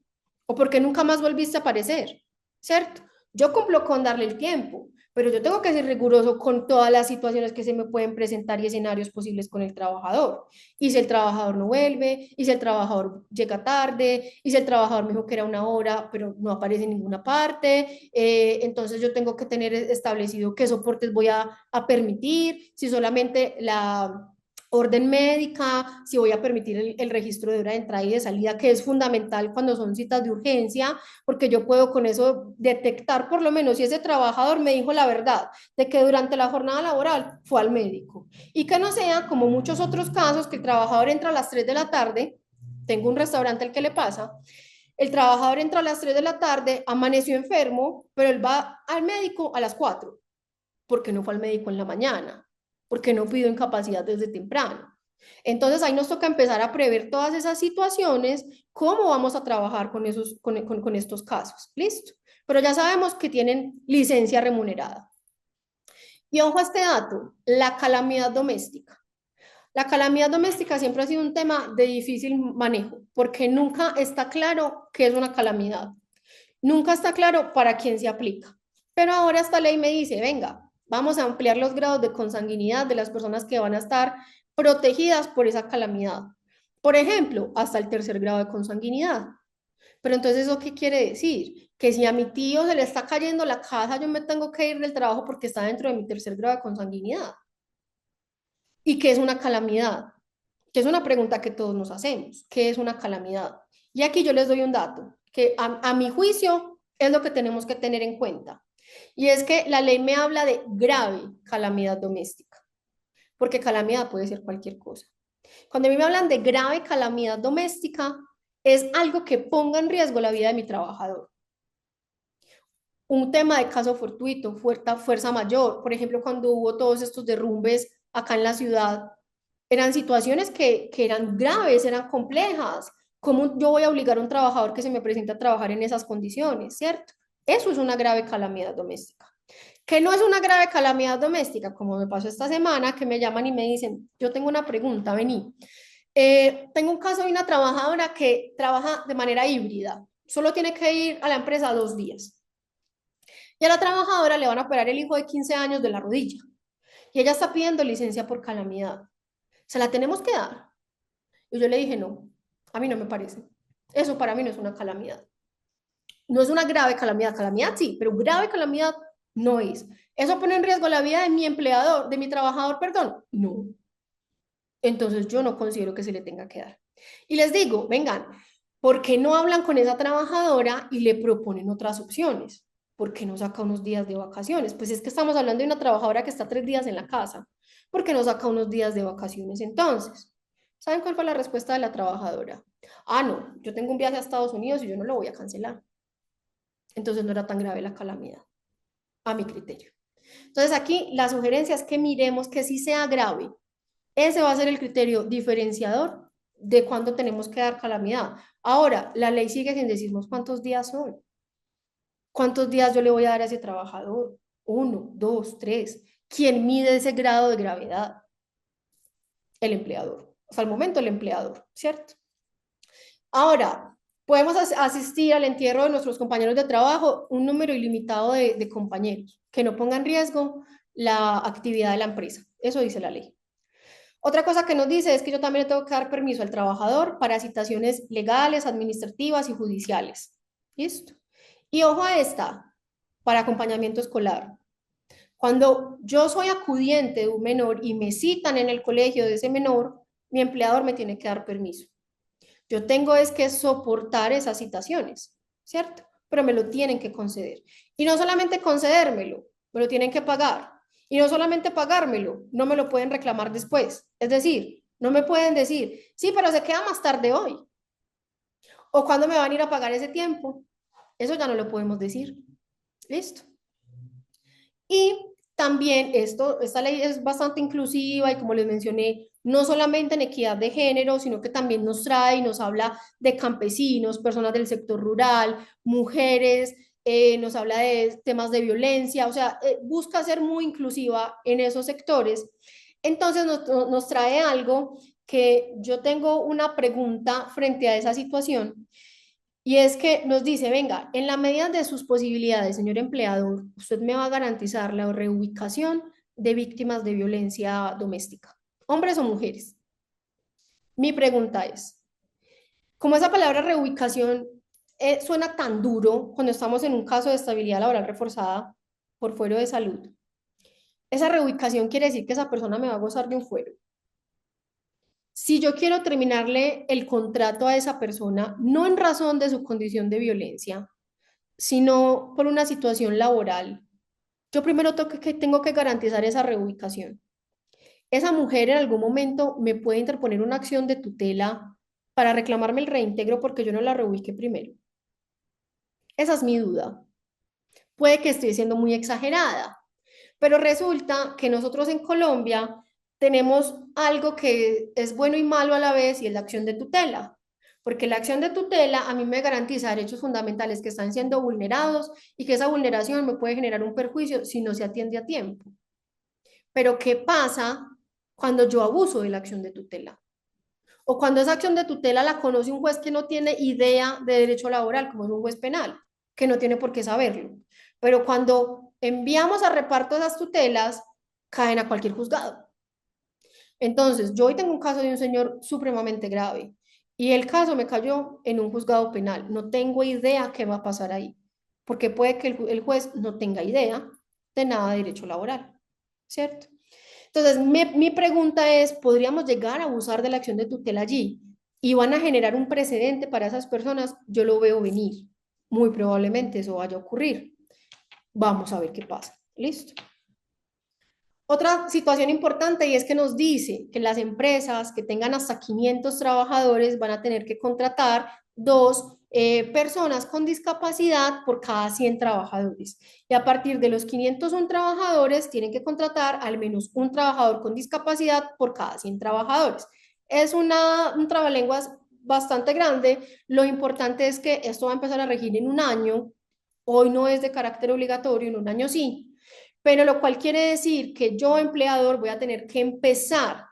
¿O por qué nunca más volviste a aparecer? ¿Cierto? Yo cumplo con darle el tiempo, pero yo tengo que ser riguroso con todas las situaciones que se me pueden presentar y escenarios posibles con el trabajador. Y si el trabajador no vuelve, y si el trabajador llega tarde, y si el trabajador me dijo que era 1 hora, pero no aparece en ninguna parte, entonces yo tengo que tener establecido qué soportes voy a permitir, si solamente la orden médica, si voy a permitir el registro de hora de entrada y de salida, que es fundamental cuando son citas de urgencia, porque yo puedo con eso detectar por lo menos si ese trabajador me dijo la verdad de que durante la jornada laboral fue al médico. Y que no sea como muchos otros casos, que el trabajador entra a las 3 de la tarde, tengo un restaurante al que le pasa, el trabajador entra a las 3 de la tarde, amaneció enfermo, pero él va al médico a las 4, porque no fue al médico en la mañana, porque no pidió incapacidad desde temprano. Entonces ahí nos toca empezar a prever todas esas situaciones, cómo vamos a trabajar con estos casos. ¿Listo? Pero ya sabemos que tienen licencia remunerada. Y ojo a este dato, la calamidad doméstica. La calamidad doméstica siempre ha sido un tema de difícil manejo, porque nunca está claro qué es una calamidad. Nunca está claro para quién se aplica. Pero ahora esta ley me dice, venga, vamos a ampliar los grados de consanguinidad de las personas que van a estar protegidas por esa calamidad. Por ejemplo, hasta el 3er grado de consanguinidad. Pero entonces, ¿eso qué quiere decir? Que si a mi tío se le está cayendo la casa, yo me tengo que ir del trabajo porque está dentro de mi tercer grado de consanguinidad. ¿Y qué es una calamidad? Que es una pregunta que todos nos hacemos. ¿Qué es una calamidad? Y aquí yo les doy un dato, que a mi juicio es lo que tenemos que tener en cuenta. Y es que la ley me habla de grave calamidad doméstica, porque calamidad puede ser cualquier cosa. Cuando a mí me hablan de grave calamidad doméstica, es algo que ponga en riesgo la vida de mi trabajador. Un tema de caso fortuito, fuerza mayor, por ejemplo, cuando hubo todos estos derrumbes acá en la ciudad, eran situaciones que eran graves, eran complejas. ¿Cómo yo voy a obligar a un trabajador que se me presenta a trabajar en esas condiciones, cierto? Eso es una grave calamidad doméstica. ¿Qué no es una grave calamidad doméstica? Como me pasó esta semana, que me llaman y me dicen, yo tengo una pregunta, vení. Tengo un caso de una trabajadora que trabaja de manera híbrida, solo tiene que ir a la empresa 2 días. Y a la trabajadora le van a operar el hijo de 15 años de la rodilla. Y ella está pidiendo licencia por calamidad. ¿Se la tenemos que dar? Y yo le dije, no, a mí no me parece. Eso para mí no es una calamidad. No es una grave calamidad. Calamidad sí, pero grave calamidad no es. ¿Eso pone en riesgo la vida de mi empleador, de mi trabajador, perdón? No. Entonces yo no considero que se le tenga que dar. Y les digo, vengan, ¿por qué no hablan con esa trabajadora y le proponen otras opciones? ¿Por qué no saca unos días de vacaciones? Pues es que estamos hablando de una trabajadora que está 3 días en la casa. ¿Por qué no saca unos días de vacaciones entonces? ¿Saben cuál fue la respuesta de la trabajadora? Ah, no, yo tengo un viaje a Estados Unidos y yo no lo voy a cancelar. Entonces no era tan grave la calamidad, a mi criterio. Entonces aquí la sugerencia es que miremos que sí sea grave. Ese va a ser el criterio diferenciador de cuándo tenemos que dar calamidad. Ahora, la ley sigue sin decirnos cuántos días son. ¿Cuántos días yo le voy a dar a ese trabajador? 1, 2, 3. ¿Quién mide ese grado de gravedad? El empleador. Hasta el momento el empleador, ¿cierto? Ahora, podemos asistir al entierro de nuestros compañeros de trabajo, un número ilimitado de compañeros, que no ponga en riesgo la actividad de la empresa. Eso dice la ley. Otra cosa que nos dice es que yo también le tengo que dar permiso al trabajador para citaciones legales, administrativas y judiciales. ¿Listo? Y ojo a esta, para acompañamiento escolar. Cuando yo soy acudiente de un menor y me citan en el colegio de ese menor, mi empleador me tiene que dar permiso. Yo tengo es que soportar esas citaciones, ¿cierto? Pero me lo tienen que conceder. Y no solamente concedérmelo, me lo tienen que pagar. Y no solamente pagármelo, no me lo pueden reclamar después. Es decir, no me pueden decir, sí, pero se queda más tarde hoy. O cuándo me van a ir a pagar ese tiempo. Eso ya no lo podemos decir. Listo. Y también esta ley es bastante inclusiva y como les mencioné, no solamente en equidad de género, sino que también nos trae y nos habla de campesinos, personas del sector rural, mujeres, nos habla de temas de violencia, o sea, busca ser muy inclusiva en esos sectores. Entonces nos trae algo que yo tengo una pregunta frente a esa situación. Y es que nos dice, venga, en la medida de sus posibilidades, señor empleador, usted me va a garantizar la reubicación de víctimas de violencia doméstica, hombres o mujeres. Mi pregunta es, como esa palabra reubicación suena tan duro cuando estamos en un caso de estabilidad laboral reforzada por fuero de salud, esa reubicación quiere decir que esa persona me va a gozar de un fuero. Si yo quiero terminarle el contrato a esa persona, no en razón de su condición de violencia, sino por una situación laboral, yo primero tengo que garantizar esa reubicación. Esa mujer en algún momento me puede interponer una acción de tutela para reclamarme el reintegro porque yo no la reubiqué primero. Esa es mi duda. Puede que esté siendo muy exagerada, pero resulta que nosotros en Colombia tenemos algo que es bueno y malo a la vez y es la acción de tutela. Porque la acción de tutela a mí me garantiza derechos fundamentales que están siendo vulnerados y que esa vulneración me puede generar un perjuicio si no se atiende a tiempo. Pero ¿qué pasa cuando yo abuso de la acción de tutela? O cuando esa acción de tutela la conoce un juez que no tiene idea de derecho laboral, como es un juez penal, que no tiene por qué saberlo. Pero cuando enviamos a reparto esas tutelas, caen a cualquier juzgado. Entonces, yo hoy tengo un caso de un señor supremamente grave y el caso me cayó en un juzgado penal. No tengo idea qué va a pasar ahí, porque puede que el juez no tenga idea de nada de derecho laboral, ¿cierto? Entonces, mi pregunta es, ¿podríamos llegar a abusar de la acción de tutela allí? ¿Y van a generar un precedente para esas personas? Yo lo veo venir. Muy probablemente eso vaya a ocurrir. Vamos a ver qué pasa. ¿Listo? Otra situación importante y es que nos dice que las empresas que tengan hasta 500 trabajadores van a tener que contratar 2 personas con discapacidad por cada 100 trabajadores. Y a partir de los 501 trabajadores tienen que contratar al menos un trabajador con discapacidad por cada 100 trabajadores. Es un trabalenguas bastante grande. Lo importante es que esto va a empezar a regir en un año. Hoy no es de carácter obligatorio, en un año sí, pero lo cual quiere decir que yo, empleador, voy a tener que empezar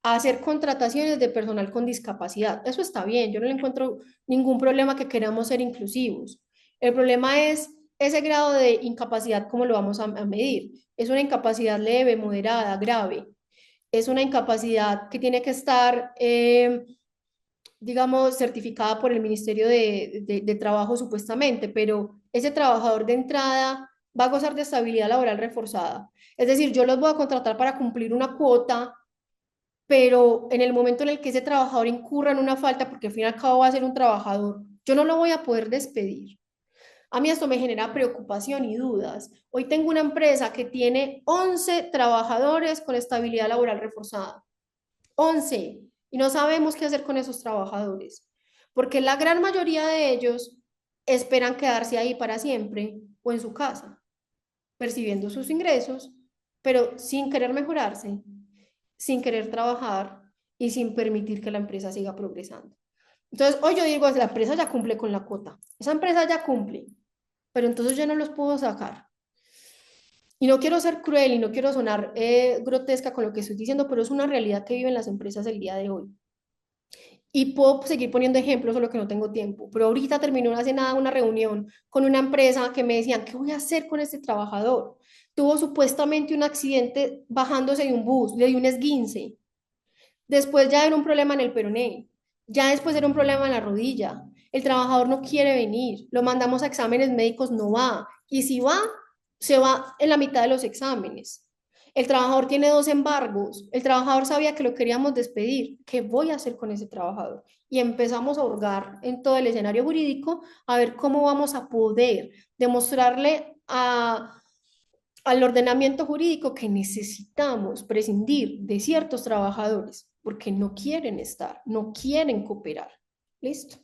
a hacer contrataciones de personal con discapacidad. Eso está bien, yo no le encuentro ningún problema que queramos ser inclusivos. El problema es ese grado de incapacidad, ¿cómo lo vamos a medir? ¿Es una incapacidad leve, moderada, grave? ¿Es una incapacidad que tiene que estar, digamos, certificada por el Ministerio de Trabajo supuestamente, pero ese trabajador de entrada va a gozar de estabilidad laboral reforzada? Es decir, yo los voy a contratar para cumplir una cuota, pero en el momento en el que ese trabajador incurra en una falta, porque al fin y al cabo va a ser un trabajador, yo no lo voy a poder despedir. A mí esto me genera preocupación y dudas. Hoy tengo una empresa que tiene 11 trabajadores con estabilidad laboral reforzada. 11. Y no sabemos qué hacer con esos trabajadores, porque la gran mayoría de ellos esperan quedarse ahí para siempre o en su casa, percibiendo sus ingresos, pero sin querer mejorarse, sin querer trabajar y sin permitir que la empresa siga progresando. Entonces, hoy yo digo, la empresa ya cumple con la cuota, esa empresa ya cumple, pero entonces yo no los puedo sacar. Y no quiero ser cruel y no quiero sonar grotesca con lo que estoy diciendo, pero es una realidad que viven las empresas el día de hoy. Y puedo seguir poniendo ejemplos, solo que no tengo tiempo. Pero ahorita terminó hace nada una reunión con una empresa que me decían, ¿qué voy a hacer con este trabajador? Tuvo supuestamente un accidente bajándose de un bus, le dio un esguince. Después ya era un problema en el peroné. Ya después era un problema en la rodilla. El trabajador no quiere venir. Lo mandamos a exámenes médicos, no va. Y si va, se va en la mitad de los exámenes. El trabajador tiene 2 embargos. El trabajador sabía que lo queríamos despedir. ¿Qué voy a hacer con ese trabajador? Y empezamos a hurgar en todo el escenario jurídico a ver cómo vamos a poder demostrarle al ordenamiento jurídico que necesitamos prescindir de ciertos trabajadores porque no quieren estar, no quieren cooperar. ¿Listo?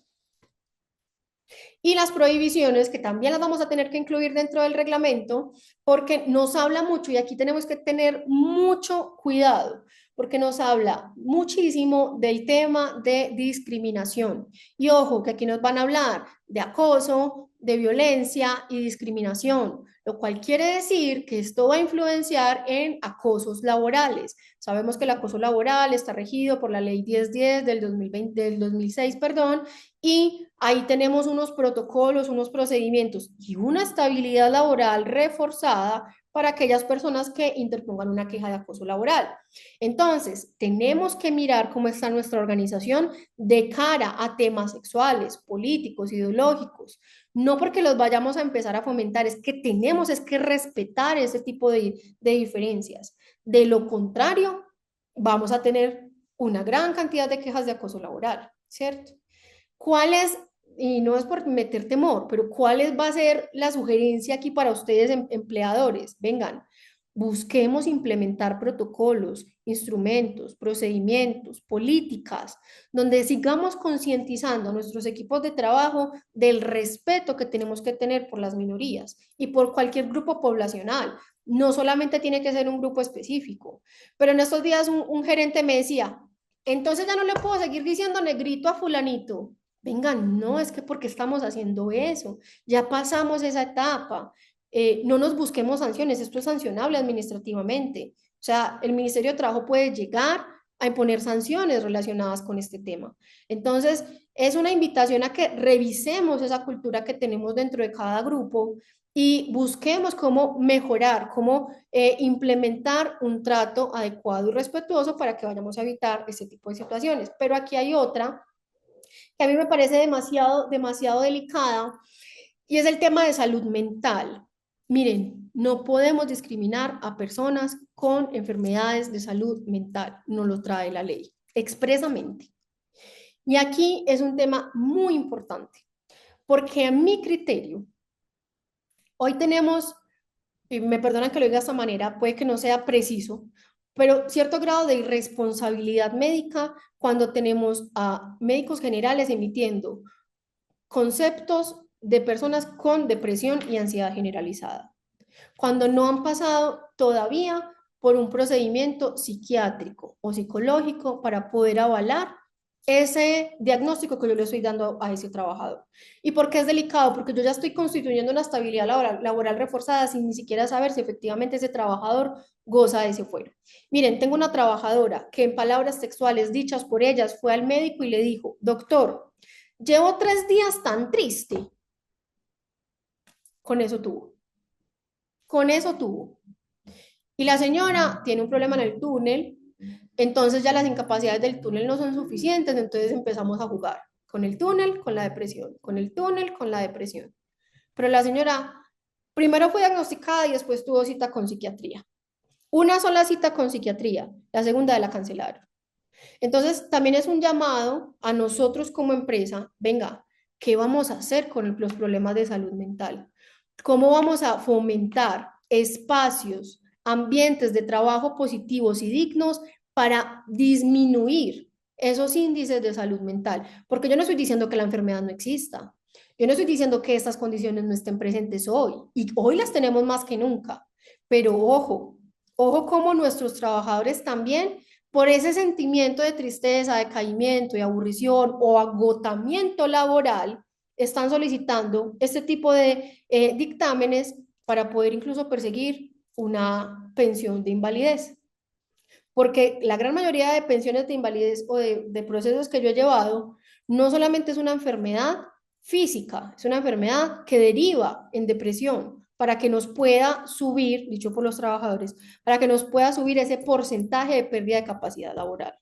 Y las prohibiciones, que también las vamos a tener que incluir dentro del reglamento, porque nos habla mucho, y aquí tenemos que tener mucho cuidado, porque nos habla muchísimo del tema de discriminación. Y ojo, que aquí nos van a hablar de acoso, de violencia y discriminación, lo cual quiere decir que esto va a influenciar en acosos laborales. Sabemos que el acoso laboral está regido por la Ley 1010 del 2006, perdón, y ahí tenemos unos protocolos, unos procedimientos y una estabilidad laboral reforzada para aquellas personas que interpongan una queja de acoso laboral. Entonces, tenemos que mirar cómo está nuestra organización de cara a temas sexuales, políticos, ideológicos. No porque los vayamos a empezar a fomentar, es que tenemos que respetar ese tipo de diferencias. De lo contrario, vamos a tener una gran cantidad de quejas de acoso laboral, ¿cierto? ¿Cuál es, y no es por meter temor, pero cuál va a ser la sugerencia aquí para ustedes, empleadores? Vengan, busquemos implementar protocolos, instrumentos, procedimientos, políticas, donde sigamos concientizando a nuestros equipos de trabajo del respeto que tenemos que tener por las minorías y por cualquier grupo poblacional. No solamente tiene que ser un grupo específico, pero en estos días un gerente me decía, entonces ya no le puedo seguir diciendo negrito a fulanito. Vengan, no, es que porque estamos haciendo eso, ya pasamos esa etapa, no nos busquemos sanciones, esto es sancionable administrativamente. O sea, el Ministerio de Trabajo puede llegar a imponer sanciones relacionadas con este tema. Entonces, es una invitación a que revisemos esa cultura que tenemos dentro de cada grupo y busquemos cómo mejorar, cómo implementar un trato adecuado y respetuoso para que vayamos a evitar este tipo de situaciones. Pero aquí hay otra que a mí me parece demasiado, demasiado delicada, y es el tema de salud mental. Miren, no podemos discriminar a personas con enfermedades de salud mental, no lo trae la ley expresamente. Y aquí es un tema muy importante, porque a mi criterio, hoy tenemos, y me perdonan que lo diga de esta manera, puede que no sea preciso, pero cierto grado de irresponsabilidad médica cuando tenemos a médicos generales emitiendo conceptos de personas con depresión y ansiedad generalizada, cuando no han pasado todavía por un procedimiento psiquiátrico o psicológico para poder avalar ese diagnóstico que yo le estoy dando a ese trabajador. ¿Y por qué es delicado? Porque yo ya estoy constituyendo una estabilidad laboral reforzada sin ni siquiera saber si efectivamente ese trabajador goza de ese fuero. Miren, tengo una trabajadora que en palabras textuales dichas por ellas fue al médico y le dijo: doctor, llevo 3 días tan triste. Con eso tuvo. Con eso tuvo. Y la señora tiene un problema en el túnel, entonces ya las incapacidades del túnel no son suficientes, entonces empezamos a jugar con el túnel, con la depresión, con el túnel, con la depresión. Pero la señora primero fue diagnosticada y después tuvo cita con psiquiatría. Una sola cita con psiquiatría, la segunda la cancelaron. Entonces también es un llamado a nosotros como empresa: venga, ¿qué vamos a hacer con los problemas de salud mental? ¿Cómo vamos a fomentar espacios, ambientes de trabajo positivos y dignos para disminuir esos índices de salud mental? Porque yo no estoy diciendo que la enfermedad no exista. Yo no estoy diciendo que estas condiciones no estén presentes hoy, y hoy las tenemos más que nunca. Pero ojo, ojo cómo nuestros trabajadores también, por ese sentimiento de tristeza, decaimiento y aburrición o agotamiento laboral, están solicitando este tipo de dictámenes para poder incluso perseguir una pensión de invalidez. Porque la gran mayoría de pensiones de invalidez o de procesos que yo he llevado, no solamente es una enfermedad física, es una enfermedad que deriva en depresión, para que nos pueda subir, dicho por los trabajadores, para que nos pueda subir ese porcentaje de pérdida de capacidad laboral.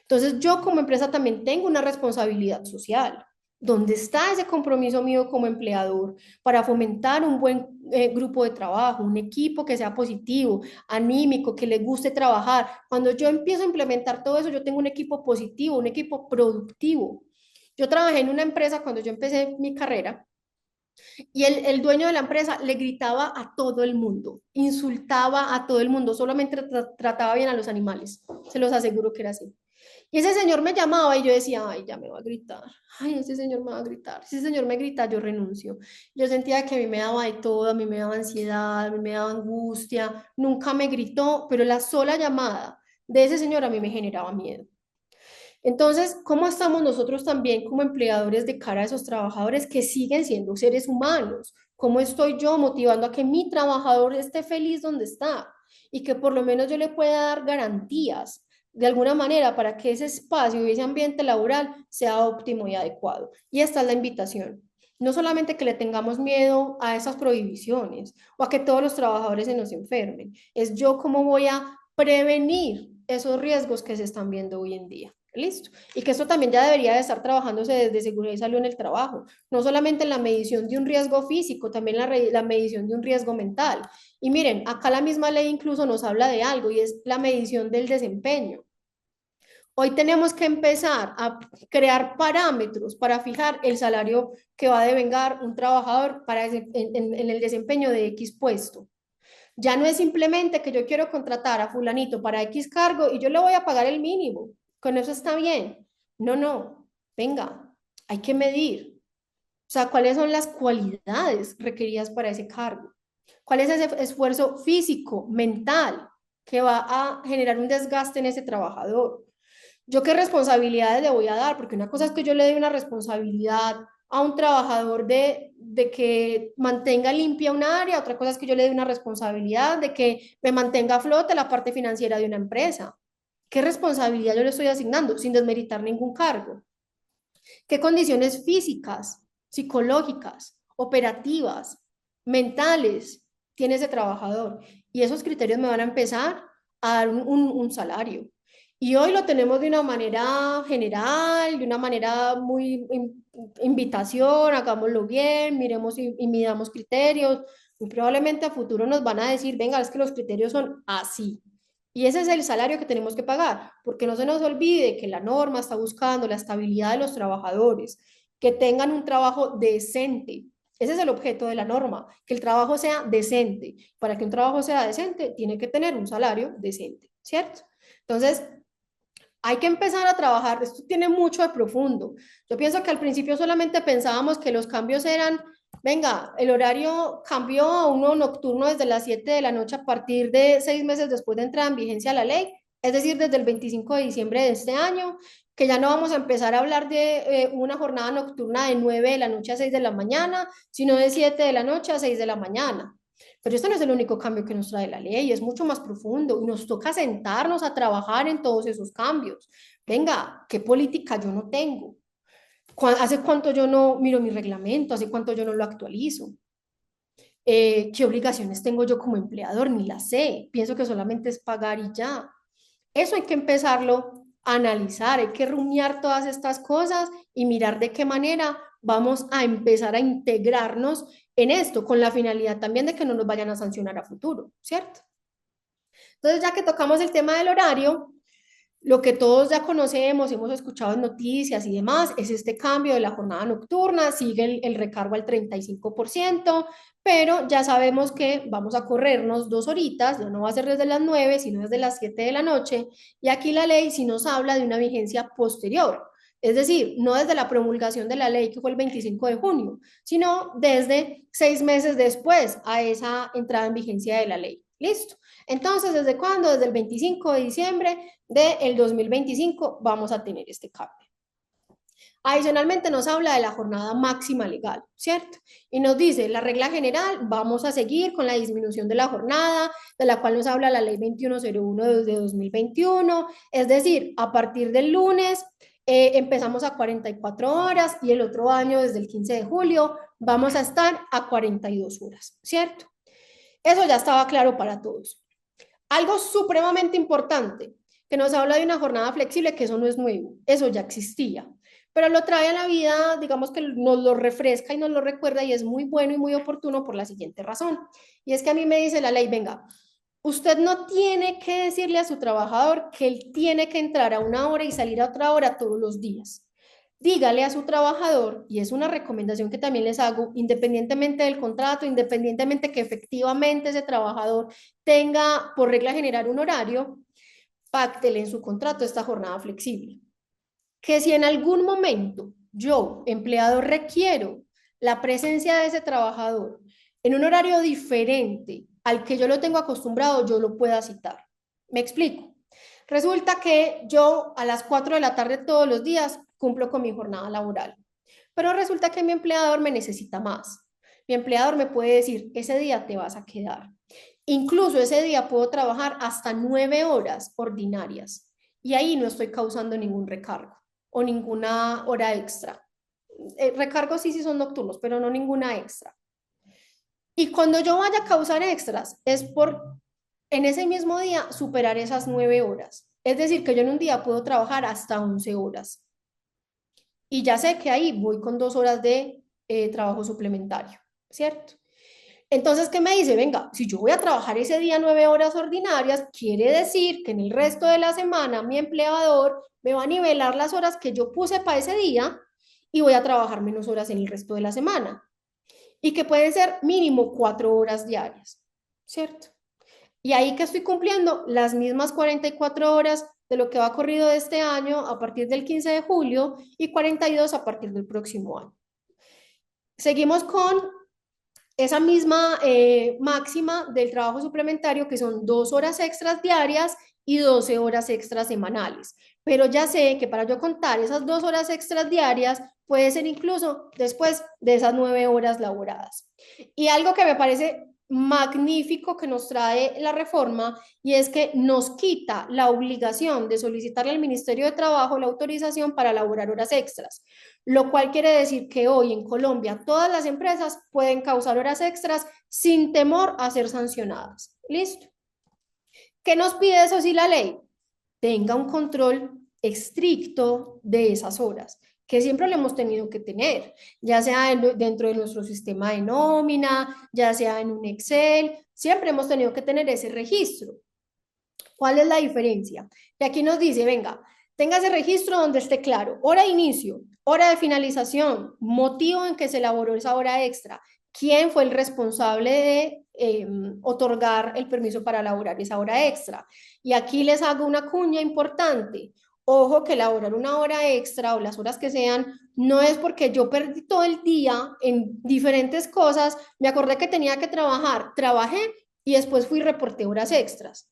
Entonces yo como empresa también tengo una responsabilidad social. ¿Dónde está ese compromiso mío como empleador para fomentar un buen grupo de trabajo, un equipo que sea positivo, anímico, que le guste trabajar? Cuando yo empiezo a implementar todo eso, yo tengo un equipo positivo, un equipo productivo. Yo trabajé en una empresa cuando yo empecé mi carrera, y el dueño de la empresa le gritaba a todo el mundo, insultaba a todo el mundo, solamente trataba bien a los animales. Se los aseguro que era así. Y ese señor me llamaba y yo decía: ay, ya me va a gritar, ay, ese señor me va a gritar, si ese señor me grita, yo renuncio. Yo sentía que a mí me daba de todo, a mí me daba ansiedad, a mí me daba angustia, nunca me gritó, pero la sola llamada de ese señor a mí me generaba miedo. Entonces, ¿cómo estamos nosotros también como empleadores de cara a esos trabajadores que siguen siendo seres humanos? ¿Cómo estoy yo motivando a que mi trabajador esté feliz donde está y que por lo menos yo le pueda dar garantías de alguna manera para que ese espacio y ese ambiente laboral sea óptimo y adecuado? Y esta es la invitación. No solamente que le tengamos miedo a esas prohibiciones o a que todos los trabajadores se nos enfermen, es yo cómo voy a prevenir esos riesgos que se están viendo hoy en día. Listo. Y que esto también ya debería de estar trabajándose desde seguridad y salud en el trabajo, no solamente en la medición de un riesgo físico, también la medición de un riesgo mental. Y miren, acá la misma ley incluso nos habla de algo, y es la medición del desempeño. Hoy tenemos que empezar a crear parámetros para fijar el salario que va a devengar un trabajador para en el desempeño de X puesto. Ya no es simplemente que yo quiero contratar a fulanito para X cargo y yo le voy a pagar el mínimo. Con eso está bien. No, no. Venga, hay que medir. O sea, ¿cuáles son las cualidades requeridas para ese cargo? ¿Cuál es ese esfuerzo físico, mental, que va a generar un desgaste en ese trabajador? ¿Yo qué responsabilidades le voy a dar? Porque una cosa es que yo le dé una responsabilidad a un trabajador de que mantenga limpia una área, otra cosa es que yo le dé una responsabilidad de que me mantenga a flote la parte financiera de una empresa. ¿Qué responsabilidad yo le estoy asignando sin desmeritar ningún cargo? ¿Qué condiciones físicas, psicológicas, operativas, mentales tiene ese trabajador? Y esos criterios me van a empezar a dar un salario. Y hoy lo tenemos de una manera general, de una manera muy invitación, hagámoslo bien, miremos y midamos criterios. Muy probablemente a futuro nos van a decir, venga, es que los criterios son así. Y ese es el salario que tenemos que pagar, porque no se nos olvide que la norma está buscando la estabilidad de los trabajadores, que tengan un trabajo decente. Ese es el objeto de la norma, que el trabajo sea decente. Para que un trabajo sea decente, tiene que tener un salario decente, ¿cierto? Entonces, hay que empezar a trabajar, esto tiene mucho de profundo. Yo pienso que al principio solamente pensábamos que los cambios eran, venga, el horario cambió a uno nocturno desde las 7 de la noche a partir de 6 meses después de entrar en vigencia la ley, es decir, desde el 25 de diciembre de este año, que ya no vamos a empezar a hablar de una jornada nocturna de 9 de la noche a 6 de la mañana, sino de 7 de la noche a 6 de la mañana. Pero esto no es el único cambio que nos trae la ley, es mucho más profundo y nos toca sentarnos a trabajar en todos esos cambios. Venga, ¿qué política yo no tengo? ¿Hace cuánto yo no miro mi reglamento? ¿Hace cuánto yo no lo actualizo? ¿Qué obligaciones tengo yo como empleador? Ni las sé. Pienso que solamente es pagar y ya. Eso hay que empezarlo a analizar, hay que rumiar todas estas cosas y mirar de qué manera vamos a empezar a integrarnos en esto, con la finalidad también de que no nos vayan a sancionar a futuro, ¿cierto? Entonces, ya que tocamos el tema del horario, lo que todos ya conocemos, hemos escuchado en noticias y demás, es este cambio de la jornada nocturna, sigue el recargo al 35%, pero ya sabemos que vamos a corrernos 2 horitas, ya no va a ser desde las 9, sino desde las 7 de la noche, y aquí la ley sí nos habla de una vigencia posterior, es decir, no desde la promulgación de la ley que fue el 25 de junio, sino desde 6 meses después a esa entrada en vigencia de la ley. ¿Listo? Entonces, ¿desde cuándo? Desde el 25 de diciembre del 2025 vamos a tener este cambio. Adicionalmente nos habla de la jornada máxima legal, ¿cierto? Y nos dice, la regla general, vamos a seguir con la disminución de la jornada, de la cual nos habla la ley 2101 de 2021, es decir, a partir del lunes empezamos a 44 horas y el otro año, desde el 15 de julio, vamos a estar a 42 horas, ¿cierto? Eso ya estaba claro para todos. Algo supremamente importante, que nos habla de una jornada flexible, que eso no es nuevo, eso ya existía, pero lo trae a la vida, digamos que nos lo refresca y nos lo recuerda y es muy bueno y muy oportuno por la siguiente razón, y es que a mí me dice la ley, venga, usted no tiene que decirle a su trabajador que él tiene que entrar a una hora y salir a otra hora todos los días. Dígale a su trabajador, y es una recomendación que también les hago, independientemente del contrato, independientemente que efectivamente ese trabajador tenga por regla general un horario, páctele en su contrato esta jornada flexible. Que si en algún momento yo, empleador, requiero la presencia de ese trabajador en un horario diferente al que yo lo tengo acostumbrado, yo lo pueda citar. ¿Me explico? Resulta que yo a las 4 de la tarde todos los días cumplo con mi jornada laboral, pero resulta que mi empleador me necesita más. Mi empleador me puede decir, ese día te vas a quedar. Incluso ese día puedo trabajar hasta 9 horas ordinarias y ahí no estoy causando ningún recargo o ninguna hora extra. Recargos sí son nocturnos, pero no ninguna extra. Y cuando yo vaya a causar extras es por en ese mismo día superar esas 9 horas. Es decir, que yo en un día puedo trabajar hasta 11 horas. Y ya sé que ahí voy con 2 horas de trabajo suplementario, ¿cierto? Entonces, ¿qué me dice? Venga, si yo voy a trabajar ese día 9 horas ordinarias, quiere decir que en el resto de la semana mi empleador me va a nivelar las horas que yo puse para ese día y voy a trabajar menos horas en el resto de la semana. Y que pueden ser mínimo 4 horas diarias, ¿cierto? Y ahí que estoy cumpliendo las mismas 44 horas de lo que va corrido de este año a partir del 15 de julio y 42 a partir del próximo año. Seguimos con esa misma máxima del trabajo suplementario, que son 2 horas extras diarias y 12 horas extras semanales. Pero ya sé que para yo contar esas 2 horas extras diarias puede ser incluso después de esas 9 horas laboradas. Y algo que me parece magnífico que nos trae la reforma y es que nos quita la obligación de solicitarle al Ministerio de Trabajo la autorización para elaborar horas extras, lo cual quiere decir que hoy en Colombia todas las empresas pueden causar horas extras sin temor a ser sancionadas. ¿Listo? ¿Qué nos pide eso sí la ley? tenga un control estricto de esas horas, que siempre lo hemos tenido que tener, ya sea dentro de nuestro sistema de nómina, ya sea en un Excel, siempre hemos tenido que tener ese registro. ¿Cuál es la diferencia? Que aquí nos dice, venga, tenga ese registro donde esté claro, hora de inicio, hora de finalización, motivo en que se elaboró esa hora extra, quién fue el responsable de otorgar el permiso para elaborar esa hora extra. Y aquí les hago una cuña importante. Ojo que elaborar una hora extra o las horas que sean, no es porque yo perdí todo el día en diferentes cosas, me acordé que tenía que trabajar, trabajé y después fui y reporté horas extras.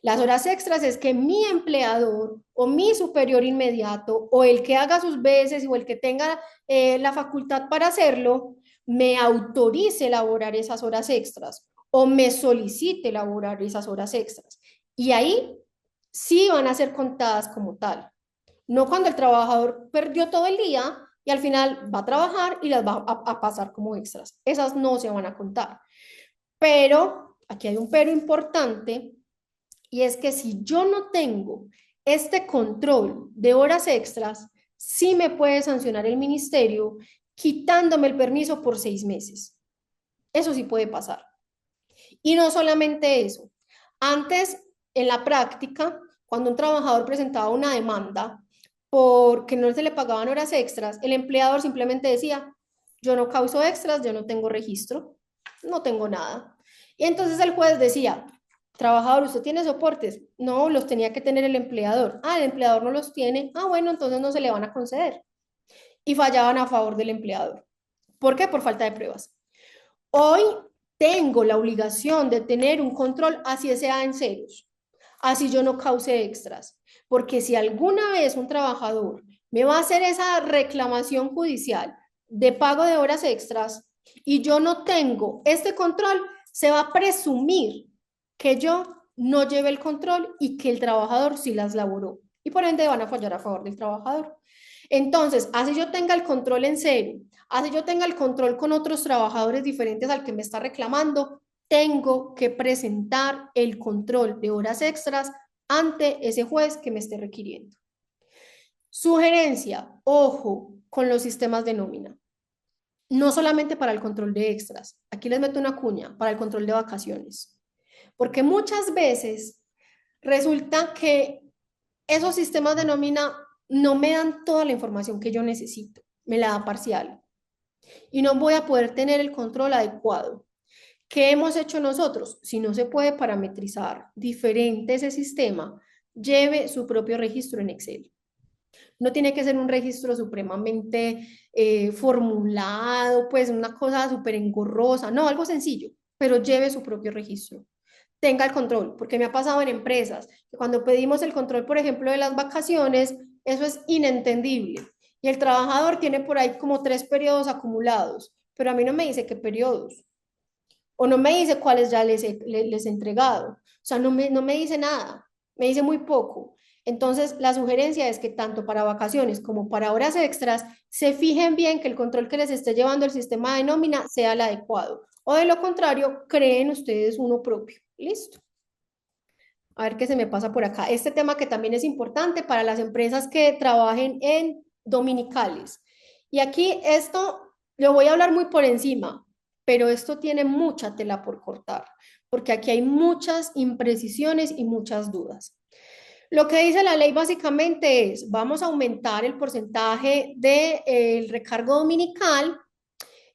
Las horas extras es que mi empleador o mi superior inmediato o el que haga sus veces o el que tenga la facultad para hacerlo, me autorice elaborar esas horas extras o me solicite elaborar esas horas extras. Y ahí sí van a ser contadas como tal. No cuando el trabajador perdió todo el día y al final va a trabajar y las va a pasar como extras. Esas no se van a contar. Pero, aquí hay un pero importante, y es que si yo no tengo este control de horas extras, sí me puede sancionar el ministerio quitándome el permiso por 6 meses. Eso sí puede pasar. Y no solamente eso. Antes, en la práctica, cuando un trabajador presentaba una demanda porque no se le pagaban horas extras, el empleador simplemente decía, yo no causo extras, yo no tengo registro, no tengo nada. Y entonces el juez decía, trabajador, ¿usted tiene soportes? No, los tenía que tener el empleador. Ah, el empleador no los tiene. Ah, bueno, entonces no se le van a conceder. Y fallaban a favor del empleador. ¿Por qué? Por falta de pruebas. Hoy tengo la obligación de tener un control, así sea en ceros, así yo no cause extras, porque si alguna vez un trabajador me va a hacer esa reclamación judicial de pago de horas extras y yo no tengo este control, se va a presumir que yo no lleve el control y que el trabajador sí las laboró, y por ende van a fallar a favor del trabajador. Entonces, así yo tenga el control en cero, así yo tenga el control con otros trabajadores diferentes al que me está reclamando, tengo que presentar el control de horas extras ante ese juez que me esté requiriendo. Sugerencia, ojo con los sistemas de nómina. No solamente para el control de extras, aquí les meto una cuña, para el control de vacaciones. Porque muchas veces resulta que esos sistemas de nómina no me dan toda la información que yo necesito, me la da parcial. Y no voy a poder tener el control adecuado. ¿Qué hemos hecho nosotros? Si no se puede parametrizar diferente ese sistema, lleve su propio registro en Excel. No tiene que ser un registro supremamente formulado, pues una cosa súper engorrosa, no, algo sencillo, pero lleve su propio registro. Tenga el control, porque me ha pasado en empresas, que cuando pedimos el control, por ejemplo, de las vacaciones, eso es inentendible. Y el trabajador tiene por ahí como 3 periodos acumulados, pero a mí no me dice qué periodos, o no me dice cuáles ya les he entregado. O sea, no me dice nada, me dice muy poco. Entonces, la sugerencia es que tanto para vacaciones como para horas extras, se fijen bien que el control que les esté llevando el sistema de nómina sea el adecuado. O de lo contrario, creen ustedes uno propio. Listo. A ver qué se me pasa por acá. Este tema que también es importante para las empresas que trabajen en dominicales. Y aquí esto lo voy a hablar muy por encima, pero esto tiene mucha tela por cortar, porque aquí hay muchas imprecisiones y muchas dudas. Lo que dice la ley básicamente es, vamos a aumentar el porcentaje del recargo dominical,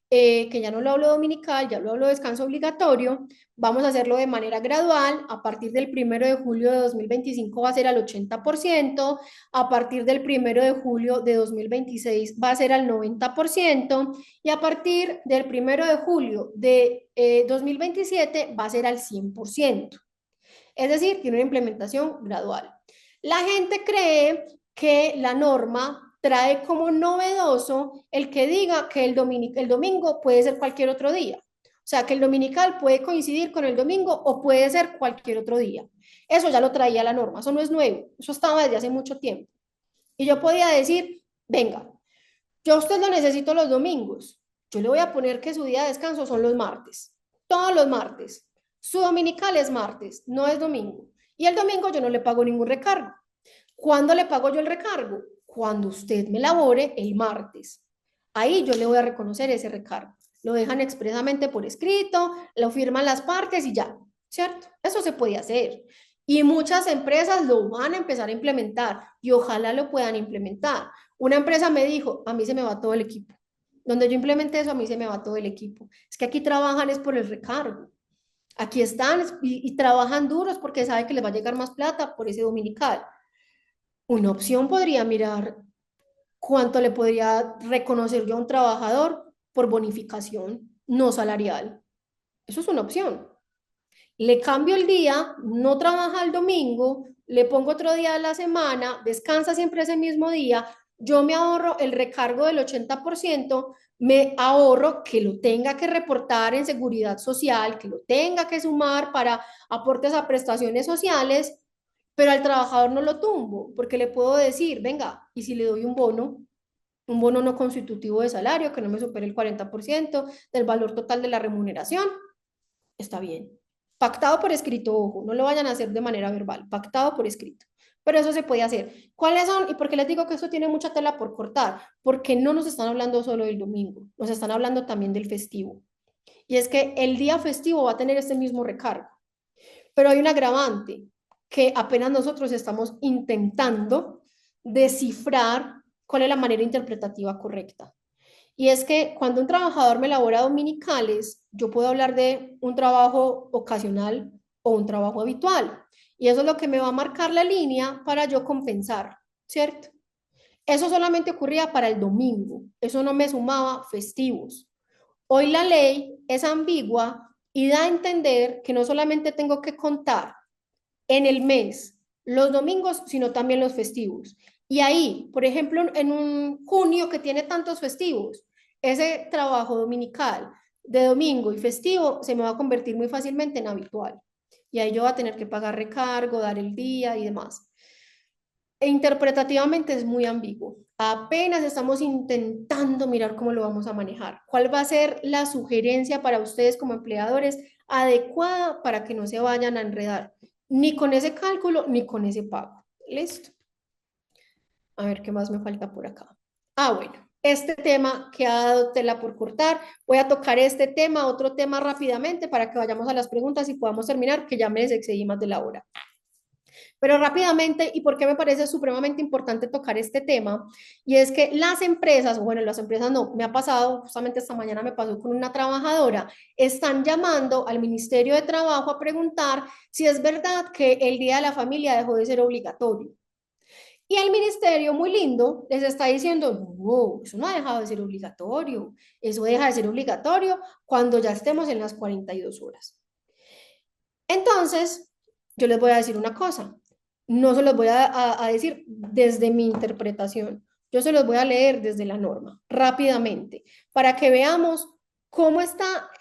que ya no lo hablo dominical, ya lo hablo de descanso obligatorio. Vamos a hacerlo de manera gradual. A partir del 1 de julio de 2025 va a ser al 80%, a partir del 1 de julio de 2026 va a ser al 90%, y a partir del 1 de julio de 2027 va a ser al 100%. Es decir, tiene una implementación gradual. La gente cree que la norma trae como novedoso el que diga que el domingo puede ser cualquier otro día. O sea, que el dominical puede coincidir con el domingo o puede ser cualquier otro día. Eso ya lo traía la norma, eso no es nuevo, eso estaba desde hace mucho tiempo. Y yo podía decir, venga, yo a usted lo necesito los domingos, yo le voy a poner que su día de descanso son los martes, todos los martes. Su dominical es martes, no es domingo. Y el domingo yo no le pago ningún recargo. ¿Cuándo le pago yo el recargo? Cuando usted me labore el martes. Ahí yo le voy a reconocer ese recargo. Lo dejan expresamente por escrito, lo firman las partes y ya, ¿cierto? Eso se puede hacer. Y muchas empresas lo van a empezar a implementar y ojalá lo puedan implementar. Una empresa me dijo, a mí se me va todo el equipo. Donde yo implementé eso, a mí se me va todo el equipo. Es que aquí trabajan es por el recargo. Aquí están y trabajan duros porque saben que les va a llegar más plata por ese dominical. Una opción podría mirar cuánto le podría reconocer yo a un trabajador por bonificación no salarial. Eso es una opción. Le cambio el día, no trabaja el domingo, le pongo otro día de la semana, descansa siempre ese mismo día, yo me ahorro el recargo del 80%, me ahorro que lo tenga que reportar en seguridad social, que lo tenga que sumar para aportes a prestaciones sociales, pero al trabajador no lo tumbo, porque le puedo decir, venga, y si le doy un bono no constitutivo de salario, que no me supere el 40% del valor total de la remuneración, está bien. Pactado por escrito, ojo, no lo vayan a hacer de manera verbal, pactado por escrito. Pero eso se puede hacer. ¿Cuáles son? ¿Y por qué les digo que esto tiene mucha tela por cortar? Porque no nos están hablando solo del domingo, nos están hablando también del festivo. Y es que el día festivo va a tener este mismo recargo. Pero hay un agravante que apenas nosotros estamos intentando descifrar cuál es la manera interpretativa correcta. Y es que cuando un trabajador me labora dominicales, yo puedo hablar de un trabajo ocasional o un trabajo habitual. Y eso es lo que me va a marcar la línea para yo compensar, ¿cierto? Eso solamente ocurría para el domingo, eso no me sumaba festivos. Hoy la ley es ambigua y da a entender que no solamente tengo que contar en el mes los domingos, sino también los festivos. Y ahí, por ejemplo, en un junio que tiene tantos festivos, ese trabajo dominical de domingo y festivo se me va a convertir muy fácilmente en habitual. Y ahí yo voy a tener que pagar recargo, dar el día y demás. E interpretativamente es muy ambiguo. Apenas estamos intentando mirar cómo lo vamos a manejar. ¿Cuál va a ser la sugerencia para ustedes como empleadores adecuada para que no se vayan a enredar? Ni con ese cálculo, ni con ese pago. ¿Listo? A ver qué más me falta por acá. Bueno, este tema que ha dado tela por cortar. Voy a tocar este tema, otro tema rápidamente para que vayamos a las preguntas y podamos terminar, que ya me excedí más de la hora. Pero rápidamente, ¿y por qué me parece supremamente importante tocar este tema? Y es que las empresas, bueno, las empresas no, me ha pasado, justamente esta mañana me pasó con una trabajadora, están llamando al Ministerio de Trabajo a preguntar si es verdad que el Día de la Familia dejó de ser obligatorio. Y el ministerio, muy lindo, les está diciendo, no, eso no ha dejado de ser obligatorio, eso deja de ser obligatorio cuando ya estemos en las 42 horas. Entonces, yo les voy a decir una cosa, no se los voy a decir desde mi interpretación, yo se los voy a leer desde la norma, rápidamente, para que veamos cómo está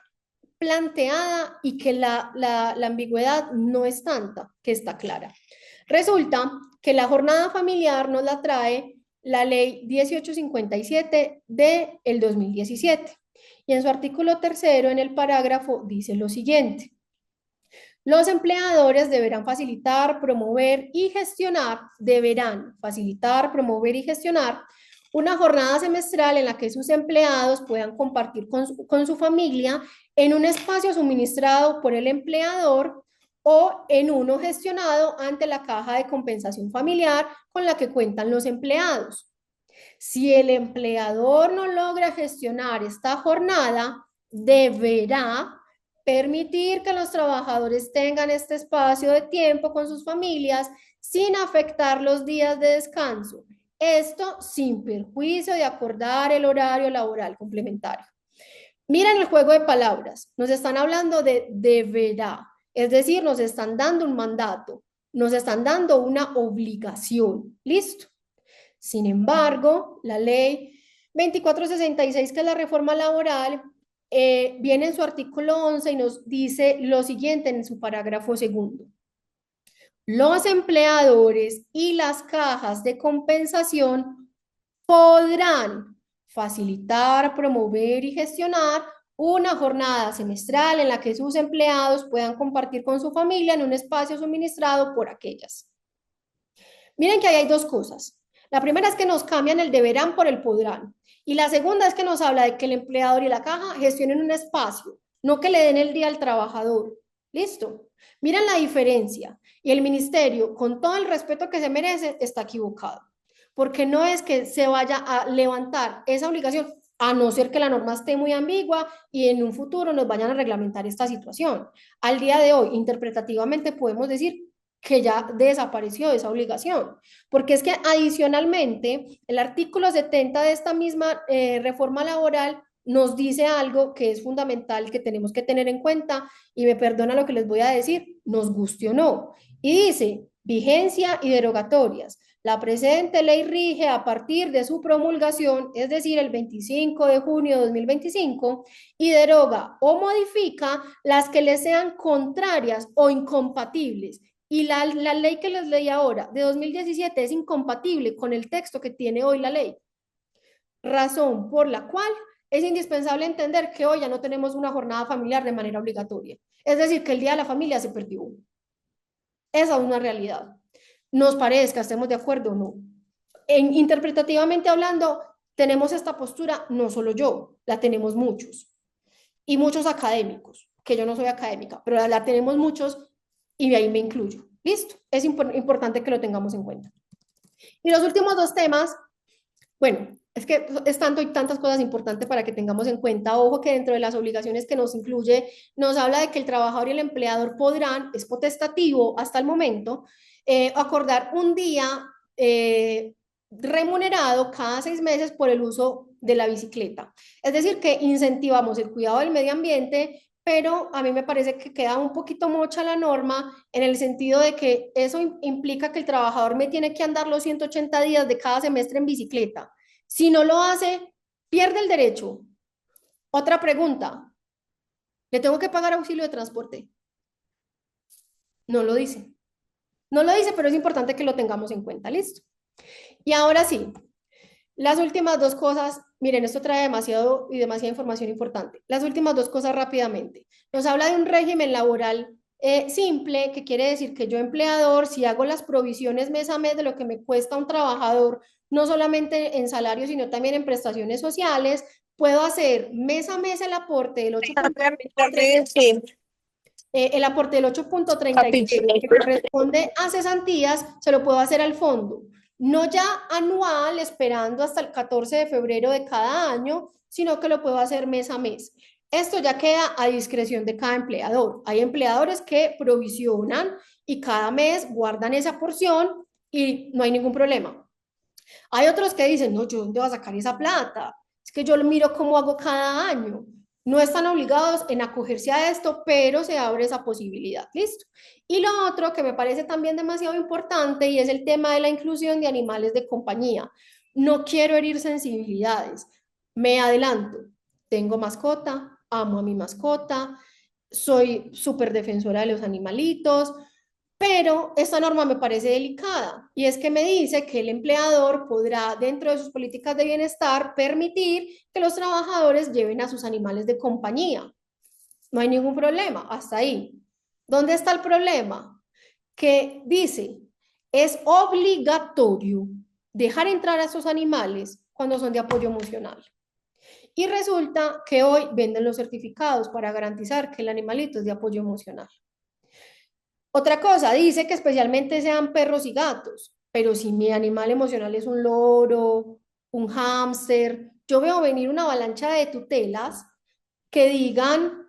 planteada y que la ambigüedad no es tanta, que está clara. Resulta que la jornada familiar nos la trae la ley 1857 del 2017 y en su artículo 3º en el parágrafo dice lo siguiente: los empleadores deberán facilitar, promover y gestionar, una jornada semestral en la que sus empleados puedan compartir con su familia en un espacio suministrado por el empleador o en uno gestionado ante la caja de compensación familiar con la que cuentan los empleados. Si el empleador no logra gestionar esta jornada, deberá permitir que los trabajadores tengan este espacio de tiempo con sus familias sin afectar los días de descanso. Esto sin perjuicio de acordar el horario laboral complementario. Miren el juego de palabras. Nos están hablando de deberá, es decir, nos están dando un mandato, nos están dando una obligación. ¿Listo? Sin embargo, la ley 2466, que es la reforma laboral, viene en su artículo 11 y nos dice lo siguiente en su parágrafo 2. Los empleadores y las cajas de compensación podrán facilitar, promover y gestionar una jornada semestral en la que sus empleados puedan compartir con su familia en un espacio suministrado por aquellas. Miren que ahí hay dos cosas. La primera es que nos cambian el deberán por el podrán. Y la segunda es que nos habla de que el empleador y la caja gestionen un espacio, no que le den el día al trabajador. ¿Listo? Miren la diferencia. Y el ministerio, con todo el respeto que se merece, está equivocado. Porque no es que se vaya a levantar esa obligación, a no ser que la norma esté muy ambigua y en un futuro nos vayan a reglamentar esta situación. Al día de hoy, interpretativamente, podemos decir que ya desapareció esa obligación, porque es que adicionalmente el artículo 70 de esta misma reforma laboral nos dice algo que es fundamental, que tenemos que tener en cuenta, y me perdona lo que les voy a decir, nos guste o no, y dice, vigencia y derogatorias. La presente ley rige a partir de su promulgación, es decir, el 25 de junio de 2025, y deroga o modifica las que le sean contrarias o incompatibles. Y la ley que les leí ahora, de 2017, es incompatible con el texto que tiene hoy la ley. Razón por la cual es indispensable entender que hoy ya no tenemos una jornada familiar de manera obligatoria. Es decir, que el Día de la Familia se perdió. Esa es una realidad. Nos parezca, estemos de acuerdo o no. Interpretativamente hablando, tenemos esta postura, no solo yo, la tenemos muchos. Y muchos académicos, que yo no soy académica, pero la tenemos muchos y de ahí me incluyo. ¿Listo? Es importante que lo tengamos en cuenta. Y los últimos dos temas, bueno, es que es tanto y tantas cosas importantes para que tengamos en cuenta. Ojo que dentro de las obligaciones que nos incluye, nos habla de que el trabajador y el empleador podrán, es potestativo hasta el momento, acordar un día remunerado cada 6 meses por el uso de la bicicleta. Es decir, que incentivamos el cuidado del medio ambiente, pero a mí me parece que queda un poquito mocha la norma en el sentido de que eso implica que el trabajador me tiene que andar los 180 días de cada semestre en bicicleta. Si no lo hace, pierde el derecho. Otra pregunta, ¿le tengo que pagar auxilio de transporte? No lo dice. No lo dice, pero es importante que lo tengamos en cuenta, ¿listo? Y ahora sí, las últimas dos cosas, miren, esto trae demasiada información importante. Las últimas dos cosas rápidamente. Nos habla de un régimen laboral simple, que quiere decir que yo empleador, si hago las provisiones mes a mes de lo que me cuesta un trabajador, no solamente en salario, sino también en prestaciones sociales, puedo hacer mes a mes el aporte del 8.33, el aporte del 8.33 que corresponde a cesantías, se lo puedo hacer al fondo. No ya anual, esperando hasta el 14 de febrero de cada año, sino que lo puedo hacer mes a mes. Esto ya queda a discreción de cada empleador. Hay empleadores que provisionan y cada mes guardan esa porción y no hay ningún problema. Hay otros que dicen, no, ¿yo dónde voy a sacar esa plata? Es que yo lo miro cómo hago cada año. No están obligados en acogerse a esto, pero se abre esa posibilidad. ¿Listo? Y lo otro que me parece también demasiado importante y es el tema de la inclusión de animales de compañía. No quiero herir sensibilidades. Me adelanto. Tengo mascota, amo a mi mascota, soy súper defensora de los animalitos, pero esta norma me parece delicada y es que me dice que el empleador podrá, dentro de sus políticas de bienestar, permitir que los trabajadores lleven a sus animales de compañía. No hay ningún problema, hasta ahí. ¿Dónde está el problema? Que dice, es obligatorio dejar entrar a esos animales cuando son de apoyo emocional. Y resulta que hoy venden los certificados para garantizar que el animalito es de apoyo emocional. Otra cosa, dice que especialmente sean perros y gatos, pero si mi animal emocional es un loro, un hámster, yo veo venir una avalancha de tutelas que digan,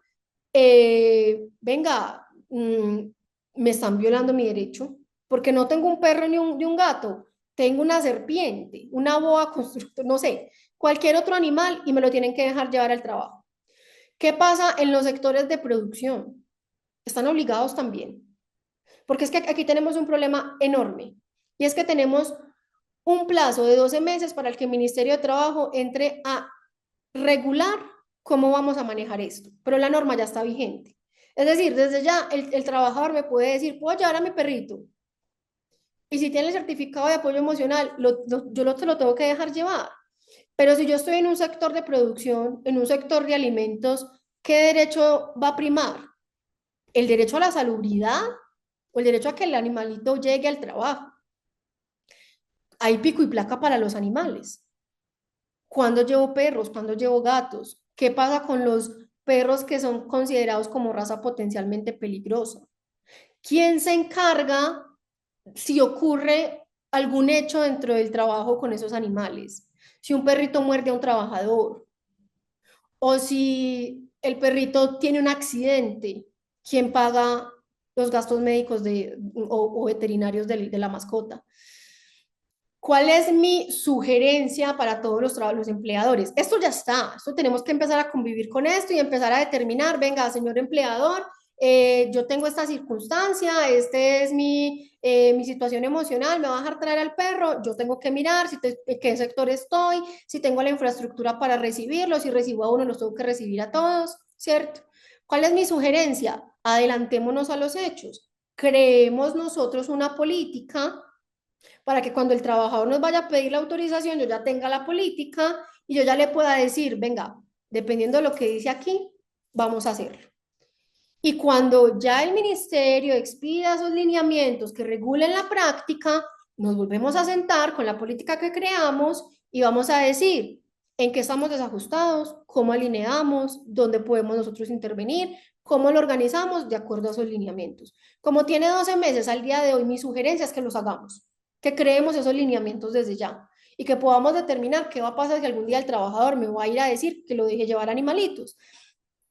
venga, me están violando mi derecho, porque no tengo un perro ni un gato, tengo una serpiente, una boa constructor, no sé, cualquier otro animal y me lo tienen que dejar llevar al trabajo. ¿Qué pasa en los sectores de producción? Están obligados también. Porque es que aquí tenemos un problema enorme y es que tenemos un plazo de 12 meses para el que el Ministerio de Trabajo entre a regular cómo vamos a manejar esto, pero la norma ya está vigente. Es decir, desde ya el trabajador me puede decir, puedo llevar a mi perrito y si tiene el certificado de apoyo emocional, yo te lo tengo que dejar llevar. Pero si yo estoy en un sector de producción, en un sector de alimentos, ¿qué derecho va a primar? ¿El derecho a la salubridad o el derecho a que el animalito llegue al trabajo? hay pico y placa para los animales. ¿Cuándo llevo perros? ¿Cuándo llevo gatos? ¿Qué pasa con los perros que son considerados como raza potencialmente peligrosa? ¿Quién se encarga si ocurre algún hecho dentro del trabajo con esos animales? Si un perrito muerde a un trabajador o si el perrito tiene un accidente, ¿quién paga los gastos médicos o veterinarios de la mascota? ¿Cuál es mi sugerencia para todos los empleadores? Esto ya está, esto tenemos que empezar a convivir con esto y empezar a determinar, venga, señor empleador, yo tengo esta circunstancia, este es mi situación emocional, me va a dejar traer al perro, yo tengo que mirar en qué sector estoy, si tengo la infraestructura para recibirlo, si recibo a uno, los tengo que recibir a todos, ¿cierto? ¿Cuál es mi sugerencia? Adelantémonos a los hechos, creemos nosotros una política para que cuando el trabajador nos vaya a pedir la autorización, yo ya tenga la política y yo ya le pueda decir, venga, dependiendo de lo que dice aquí, vamos a hacerlo. Y cuando ya el ministerio expida esos lineamientos que regulen la práctica, nos volvemos a sentar con la política que creamos y vamos a decir en qué estamos desajustados, cómo alineamos, dónde podemos nosotros intervenir, cómo lo organizamos de acuerdo a esos lineamientos. Como tiene 12 meses al día de hoy, mi sugerencia es que los hagamos, que creemos esos lineamientos desde ya y que podamos determinar qué va a pasar si algún día el trabajador me va a ir a decir que lo deje llevar animalitos.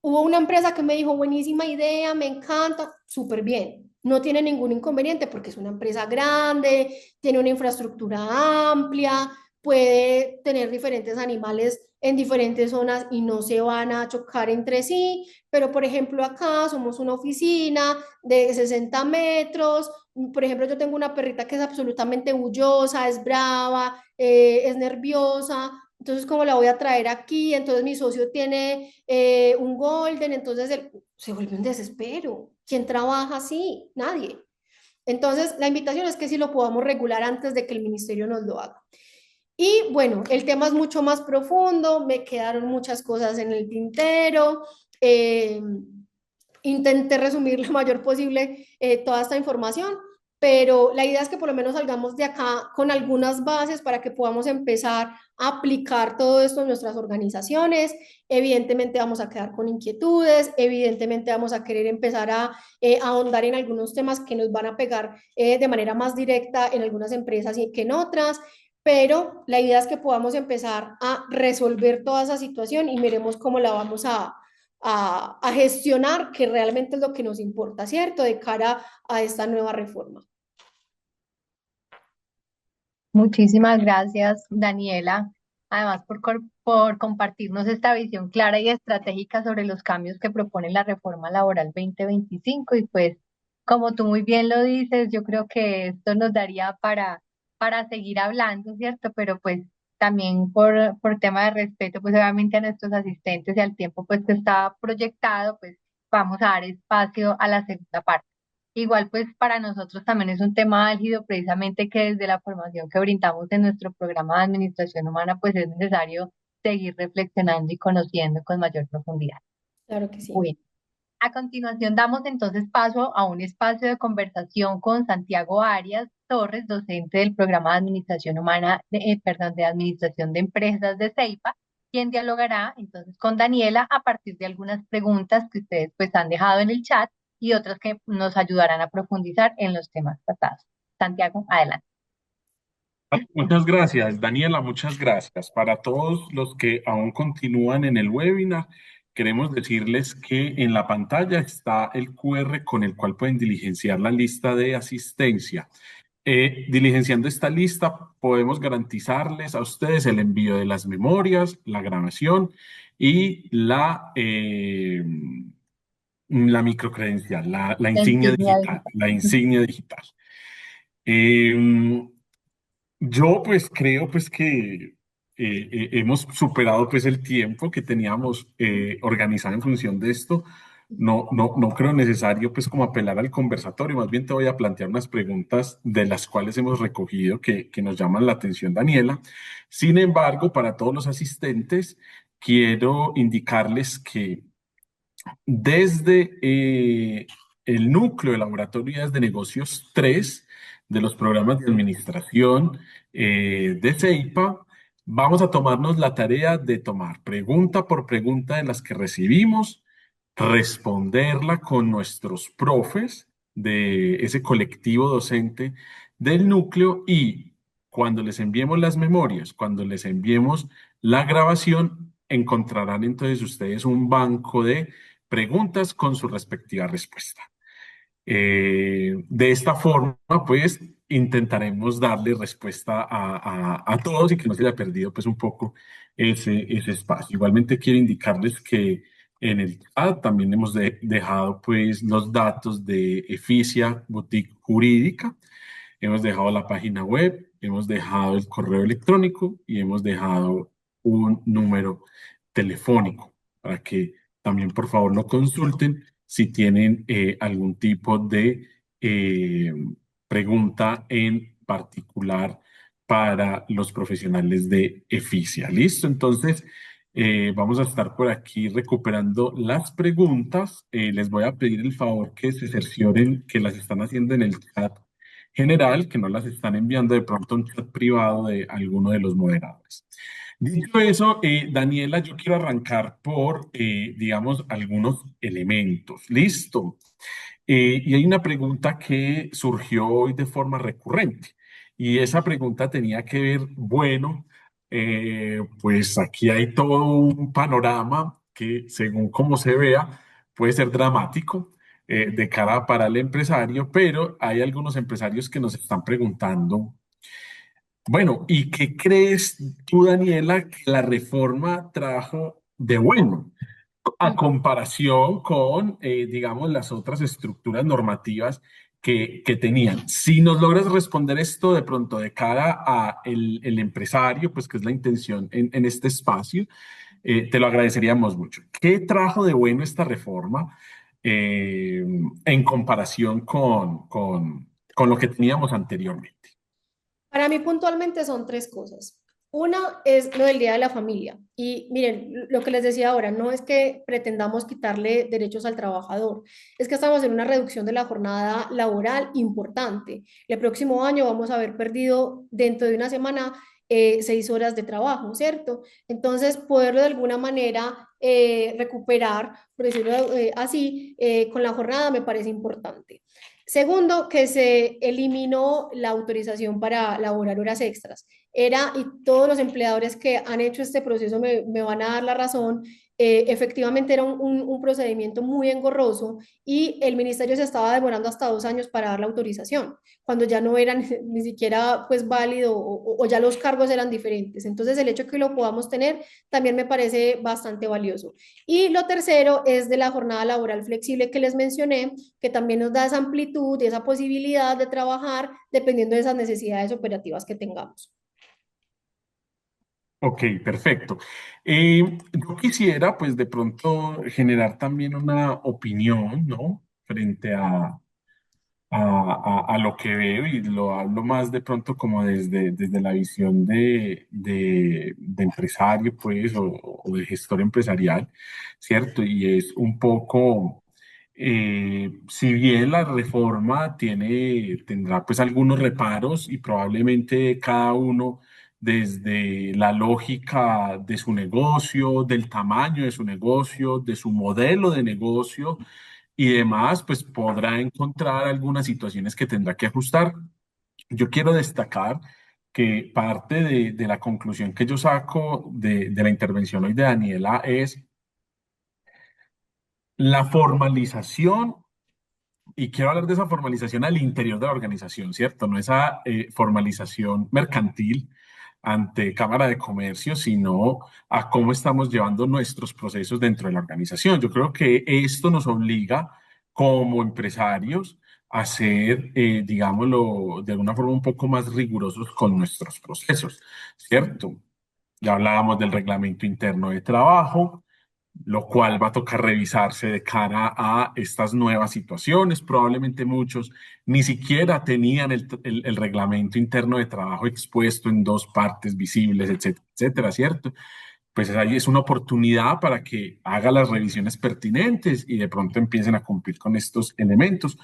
Hubo una empresa que me dijo, buenísima idea, me encanta, súper bien. No tiene ningún inconveniente porque es una empresa grande, tiene una infraestructura amplia, puede tener diferentes animales en diferentes zonas y no se van a chocar entre sí. Pero, por ejemplo, acá somos una oficina de 60 metros. Por ejemplo, yo tengo una perrita que es absolutamente bullosa, es brava, es nerviosa. Entonces, ¿cómo la voy a traer aquí? Entonces, mi socio tiene un golden, entonces se vuelve un desespero. ¿Quién trabaja así? Nadie. Entonces, la invitación es que sí lo podamos regular antes de que el ministerio nos lo haga. Y bueno, el tema es mucho más profundo, me quedaron muchas cosas en el tintero. Intenté resumir lo mayor posible toda esta información, pero la idea es que por lo menos salgamos de acá con algunas bases para que podamos empezar a aplicar todo esto en nuestras organizaciones. Evidentemente vamos a quedar con inquietudes, evidentemente vamos a querer empezar a ahondar en algunos temas que nos van a pegar de manera más directa en algunas empresas y que en otras, pero la idea es que podamos empezar a resolver toda esa situación y miremos cómo la vamos a gestionar, que realmente es lo que nos importa, ¿cierto? De cara a esta nueva reforma. Muchísimas gracias, Daniela, además por compartirnos esta visión clara y estratégica sobre los cambios que propone la reforma laboral 2025. Y pues, como tú muy bien lo dices, yo creo que esto nos daría para seguir hablando, ¿cierto? Pero pues también por tema de respeto, pues obviamente a nuestros asistentes y al tiempo pues que está proyectado, pues vamos a dar espacio a la segunda parte. Igual, pues para nosotros también es un tema álgido, precisamente que desde la formación que brindamos en nuestro programa de administración humana, pues es necesario seguir reflexionando y conociendo con mayor profundidad. Claro que sí. Bueno, a continuación damos entonces paso a un espacio de conversación con Santiago Arias Torres, docente del programa de administración humana, de administración de empresas de CEIPA, quien dialogará entonces con Daniela a partir de algunas preguntas que ustedes pues han dejado en el chat y otras que nos ayudarán a profundizar en los temas tratados. Santiago, adelante. Muchas gracias, Daniela, muchas gracias. Para todos los que aún continúan en el webinar, queremos decirles que en la pantalla está el QR con el cual pueden diligenciar la lista de asistencia. Diligenciando esta lista, podemos garantizarles a ustedes el envío de las memorias, la grabación y la microcredencial, la insignia digital, la insignia digital. Yo pues creo pues que hemos superado pues el tiempo que teníamos organizado en función de esto. No creo necesario pues como apelar al conversatorio, más bien te voy a plantear unas preguntas de las cuales hemos recogido que nos llaman la atención, Daniela. Sin embargo, para todos los asistentes, quiero indicarles que desde el núcleo de laboratorios de negocios 3 de los programas de administración de CEIPA, vamos a tomarnos la tarea de tomar pregunta por pregunta de las que recibimos, responderla con nuestros profes de ese colectivo docente del núcleo y cuando les enviemos las memorias, cuando les enviemos la grabación, encontrarán entonces ustedes un banco de preguntas con su respectiva respuesta. De esta forma, pues, intentaremos darle respuesta a todos y que no se haya perdido, pues, un poco ese espacio. Igualmente quiero indicarles que en el chat también hemos dejado, pues, los datos de Eficia Boutique Jurídica. Hemos dejado la página web, hemos dejado el correo electrónico y hemos dejado un número telefónico para que también por favor lo consulten si tienen algún tipo de pregunta en particular para los profesionales de Eficia. ¿Listo? Entonces, vamos a estar por aquí recuperando las preguntas. Les voy a pedir el favor que se cercioren que las están haciendo en el chat general, que no las están enviando de pronto a un chat privado de alguno de los moderadores. Dicho eso, Daniela, yo quiero arrancar por, digamos, algunos elementos. ¿Listo? Y hay una pregunta que surgió hoy de forma recurrente. Y esa pregunta tenía que ver, bueno, pues aquí hay todo un panorama que según cómo se vea puede ser dramático de cara para el empresario, pero hay algunos empresarios que nos están preguntando, bueno, ¿y qué crees tú, Daniela, que la reforma trajo de bueno a comparación con, digamos, las otras estructuras normativas que tenían? Si nos logras responder esto de pronto de cara a el empresario, pues que es la intención en este espacio, te lo agradeceríamos mucho. ¿Qué trajo de bueno esta reforma en comparación con lo que teníamos anteriormente? Para mí puntualmente son tres cosas. Una es lo del Día de la Familia. Y miren, lo que les decía ahora, no es que pretendamos quitarle derechos al trabajador, es que estamos en una reducción de la jornada laboral importante. El próximo año vamos a haber perdido dentro de una semana 6 horas de trabajo, ¿cierto? Entonces, poderlo de alguna manera recuperar, por decirlo así, con la jornada me parece importante. Segundo, que se eliminó la autorización para laborar horas extras. Y todos los empleadores que han hecho este proceso me van a dar la razón, efectivamente era un procedimiento muy engorroso y el ministerio se estaba demorando hasta 2 años para dar la autorización, cuando ya no era ni siquiera pues válido o ya los cargos eran diferentes. Entonces el hecho de que lo podamos tener también me parece bastante valioso. Y lo tercero es de la jornada laboral flexible que les mencioné, que también nos da esa amplitud y esa posibilidad de trabajar dependiendo de esas necesidades operativas que tengamos. Ok, perfecto. Yo quisiera, pues, de pronto generar también una opinión, ¿no? Frente a lo que veo y lo hablo más de pronto como desde la visión de empresario, pues, o de gestor empresarial, ¿cierto? Y es un poco, si bien la reforma tendrá pues algunos reparos y probablemente cada uno desde la lógica de su negocio, del tamaño de su negocio, de su modelo de negocio, y demás, pues podrá encontrar algunas situaciones que tendrá que ajustar. Yo quiero destacar que parte de la conclusión que yo saco de la intervención hoy de Daniela es la formalización, y quiero hablar de esa formalización al interior de la organización, ¿cierto? No esa formalización mercantil ante Cámara de Comercio, sino a cómo estamos llevando nuestros procesos dentro de la organización. Yo creo que esto nos obliga como empresarios a ser, digámoslo, de alguna forma un poco más rigurosos con nuestros procesos, ¿cierto? Ya hablábamos del reglamento interno de trabajo, lo cual va a tocar revisarse de cara a estas nuevas situaciones. Probablemente muchos ni siquiera tenían el reglamento interno de trabajo expuesto en dos partes visibles, etcétera, etcétera, ¿cierto? Pues ahí es una oportunidad para que haga las revisiones pertinentes y de pronto empiecen a cumplir con estos elementos.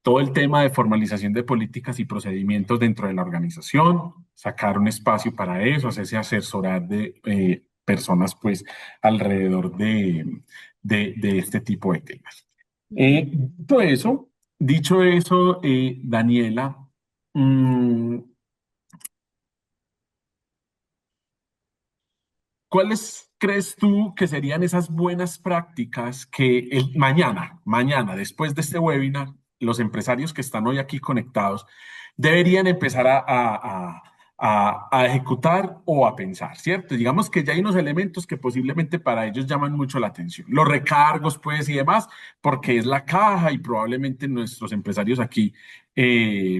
todo el tema de formalización de políticas y procedimientos dentro de la organización, sacar un espacio para eso, hacerse asesorar de personas pues alrededor de este tipo de temas. Dicho eso, Daniela, ¿cuáles crees tú que serían esas buenas prácticas que mañana, después de este webinar, los empresarios que están hoy aquí conectados deberían empezar a ejecutar o a pensar, ¿cierto? Digamos que ya hay unos elementos que posiblemente para ellos llaman mucho la atención. Los recargos, pues, y demás, porque es la caja y probablemente nuestros empresarios aquí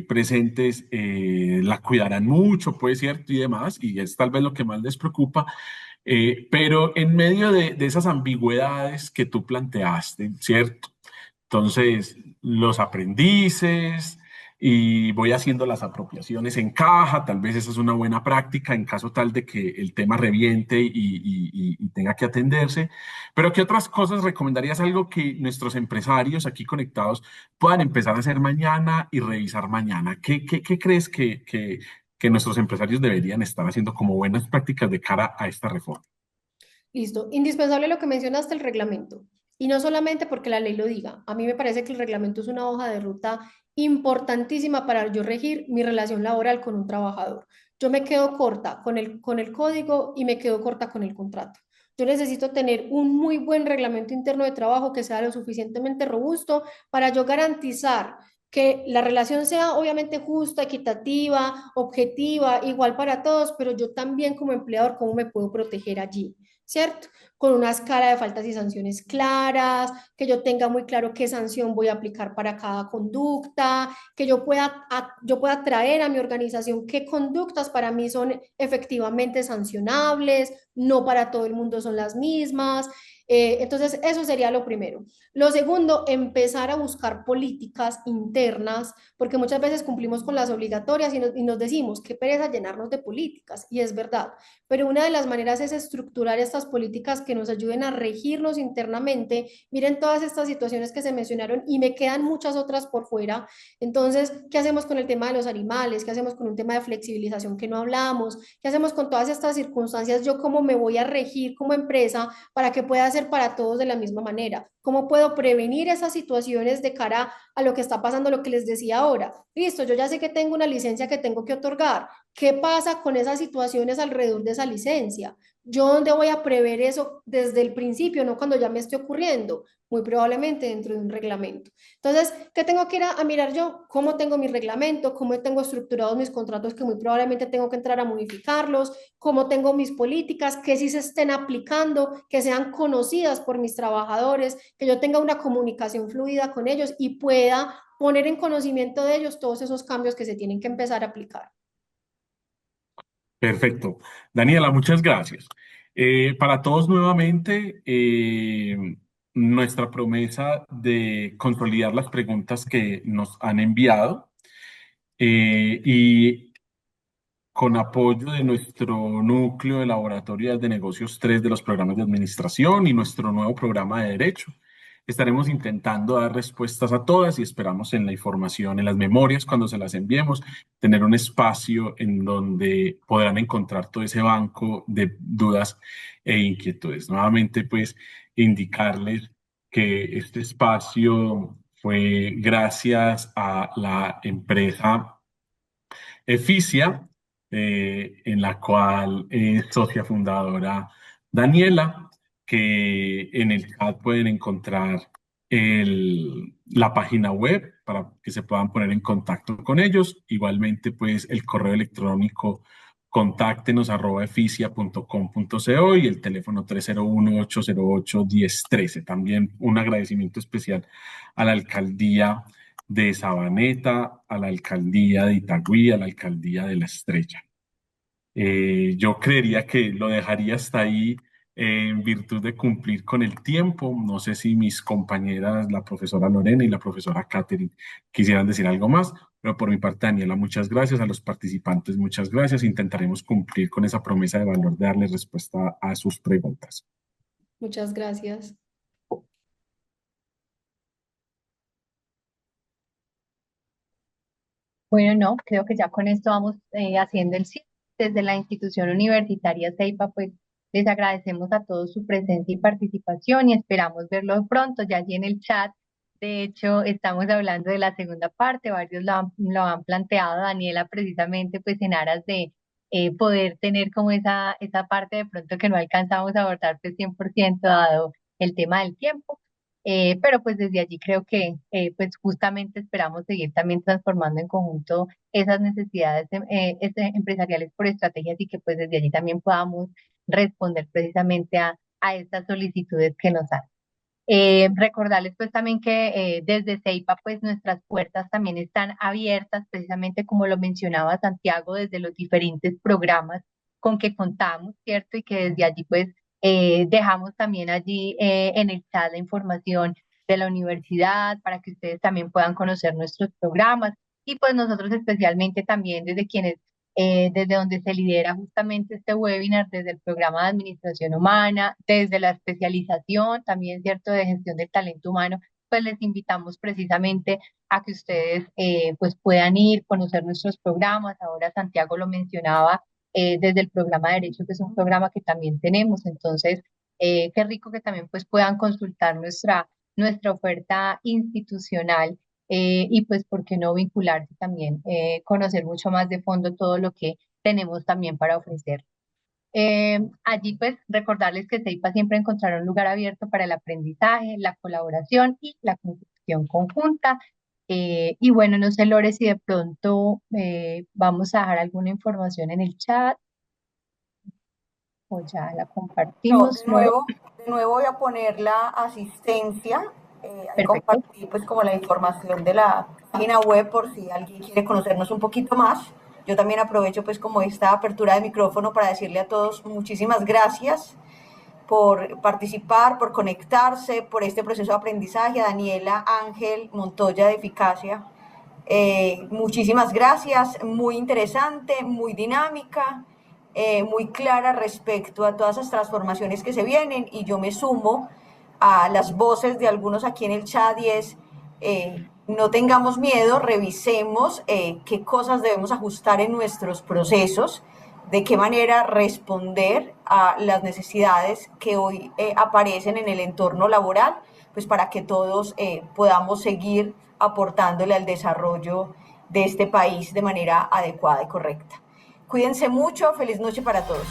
presentes la cuidarán mucho, pues, ¿cierto? Y demás, y es tal vez lo que más les preocupa. Pero en medio de esas ambigüedades que tú planteaste, ¿cierto? Entonces, los aprendices y voy haciendo las apropiaciones en caja, tal vez esa es una buena práctica en caso tal de que el tema reviente y tenga que atenderse. Pero ¿qué otras cosas recomendarías? Algo que nuestros empresarios aquí conectados puedan empezar a hacer mañana y revisar mañana. ¿Qué crees que nuestros empresarios deberían estar haciendo como buenas prácticas de cara a esta reforma? Listo. Indispensable lo que mencionaste, el reglamento. Y no solamente porque la ley lo diga. A mí me parece que el reglamento es una hoja de ruta importantísima para yo regir mi relación laboral con un trabajador. Yo me quedo corta con el código y me quedo corta con el contrato. Yo necesito tener un muy buen reglamento interno de trabajo que sea lo suficientemente robusto para yo garantizar que la relación sea obviamente justa, equitativa, objetiva, igual para todos, pero yo también como empleador, ¿cómo me puedo proteger allí? ¿Cierto? Con una escala de faltas y sanciones claras, que yo tenga muy claro qué sanción voy a aplicar para cada conducta, que yo pueda traer a mi organización qué conductas para mí son efectivamente sancionables, no para todo el mundo son las mismas. Entonces, eso sería lo primero. Lo segundo, empezar a buscar políticas internas, porque muchas veces cumplimos con las obligatorias y nos decimos, qué pereza llenarnos de políticas, y es verdad, pero una de las maneras es estructurar estas políticas que nos ayuden a regirnos internamente. Miren todas estas situaciones que se mencionaron y me quedan muchas otras por fuera. Entonces, ¿qué hacemos con el tema de los animales? ¿Qué hacemos con un tema de flexibilización que no hablamos? ¿Qué hacemos con todas estas circunstancias? Yo cómo me voy a regir como empresa para que pueda ser para todos de la misma manera. ¿Cómo puedo prevenir esas situaciones de cara a lo que está pasando, lo que les decía ahora? Listo, yo ya sé que tengo una licencia que tengo que otorgar. ¿Qué pasa con esas situaciones alrededor de esa licencia? ¿Yo dónde voy a prever eso desde el principio, no cuando ya me esté ocurriendo? Muy probablemente dentro de un reglamento. Entonces, ¿qué tengo que ir a mirar yo? ¿Cómo tengo mi reglamento? ¿Cómo tengo estructurados mis contratos que muy probablemente tengo que entrar a modificarlos? ¿Cómo tengo mis políticas? Que sí se estén aplicando, que sean conocidas por mis trabajadores, que yo tenga una comunicación fluida con ellos y pueda poner en conocimiento de ellos todos esos cambios que se tienen que empezar a aplicar. Perfecto. Daniela, muchas gracias. Para todos nuevamente, nuestra promesa de consolidar las preguntas que nos han enviado y con apoyo de nuestro núcleo de laboratorios de negocios 3 de los programas de administración y nuestro nuevo programa de derecho. Estaremos intentando dar respuestas a todas y esperamos en la información, en las memorias, cuando se las enviemos, tener un espacio en donde podrán encontrar todo ese banco de dudas e inquietudes. Nuevamente, pues, indicarles que este espacio fue gracias a la empresa Eficia, en la cual es socia fundadora Daniela, que en el chat pueden encontrar la página web para que se puedan poner en contacto con ellos. Igualmente, pues el correo electrónico contáctenos@eficia.com.co y el teléfono 301-808-1013. También un agradecimiento especial a la alcaldía de Sabaneta, a la alcaldía de Itagüí, a la alcaldía de La Estrella. Yo creería que lo dejaría hasta ahí en virtud de cumplir con el tiempo. No sé si mis compañeras, la profesora Lorena y la profesora Catherine, quisieran decir algo más, pero por mi parte, Daniela, muchas gracias. A los participantes, muchas gracias. Intentaremos cumplir con esa promesa de valor de darles respuesta a sus preguntas. Muchas gracias. Bueno, no, creo que ya con esto vamos haciendo el cierre. Desde la institución universitaria CEIPA, pues les agradecemos a todos su presencia y participación y esperamos verlos pronto ya allí en el chat. De hecho, estamos hablando de la segunda parte, varios lo han planteado, Daniela, precisamente pues en aras de poder tener como esa parte de pronto que no alcanzamos a abordar pues 100% dado el tema del tiempo. Pero pues desde allí creo que pues justamente esperamos seguir también transformando en conjunto esas necesidades empresariales por estrategias y que pues desde allí también podamos responder precisamente a estas solicitudes que nos hacen. Recordarles pues también que desde CEIPA pues nuestras puertas también están abiertas, precisamente como lo mencionaba Santiago, desde los diferentes programas con que contamos, ¿cierto? Y que desde allí pues dejamos también allí en el chat la información de la universidad para que ustedes también puedan conocer nuestros programas y pues nosotros especialmente también desde quienes desde donde se lidera justamente este webinar, desde el programa de administración humana, desde la especialización también, ¿cierto?, de gestión del talento humano, pues les invitamos precisamente a que ustedes pues puedan ir, conocer nuestros programas. Ahora Santiago lo mencionaba desde el programa de Derecho, que es un programa que también tenemos. Entonces, qué rico que también pues puedan consultar nuestra oferta institucional y pues, ¿por qué no vincularse también, conocer mucho más de fondo todo lo que tenemos también para ofrecer? Allí pues recordarles que CEIPA siempre encontrará un lugar abierto para el aprendizaje, la colaboración y la construcción conjunta. Y bueno, no sé, Lore, si de pronto vamos a dejar alguna información en el chat o ya la No, compartimos, Lore. de nuevo voy a poner la asistencia. Ahí Perfecto. compartí pues como la información de la página web por si alguien quiere conocernos un poquito más. Yo también aprovecho pues como esta apertura de micrófono para decirle a todos muchísimas gracias por participar, por conectarse, por este proceso de aprendizaje. A Daniela Ángel Montoya de Eficacia, muchísimas gracias, muy interesante, muy dinámica, muy clara respecto a todas esas transformaciones que se vienen, y yo me sumo a las voces de algunos aquí en el chat y es no tengamos miedo, revisemos qué cosas debemos ajustar en nuestros procesos, de qué manera responder a las necesidades que hoy aparecen en el entorno laboral, pues para que todos podamos seguir aportándole al desarrollo de este país de manera adecuada y correcta. Cuídense mucho, feliz noche para todos.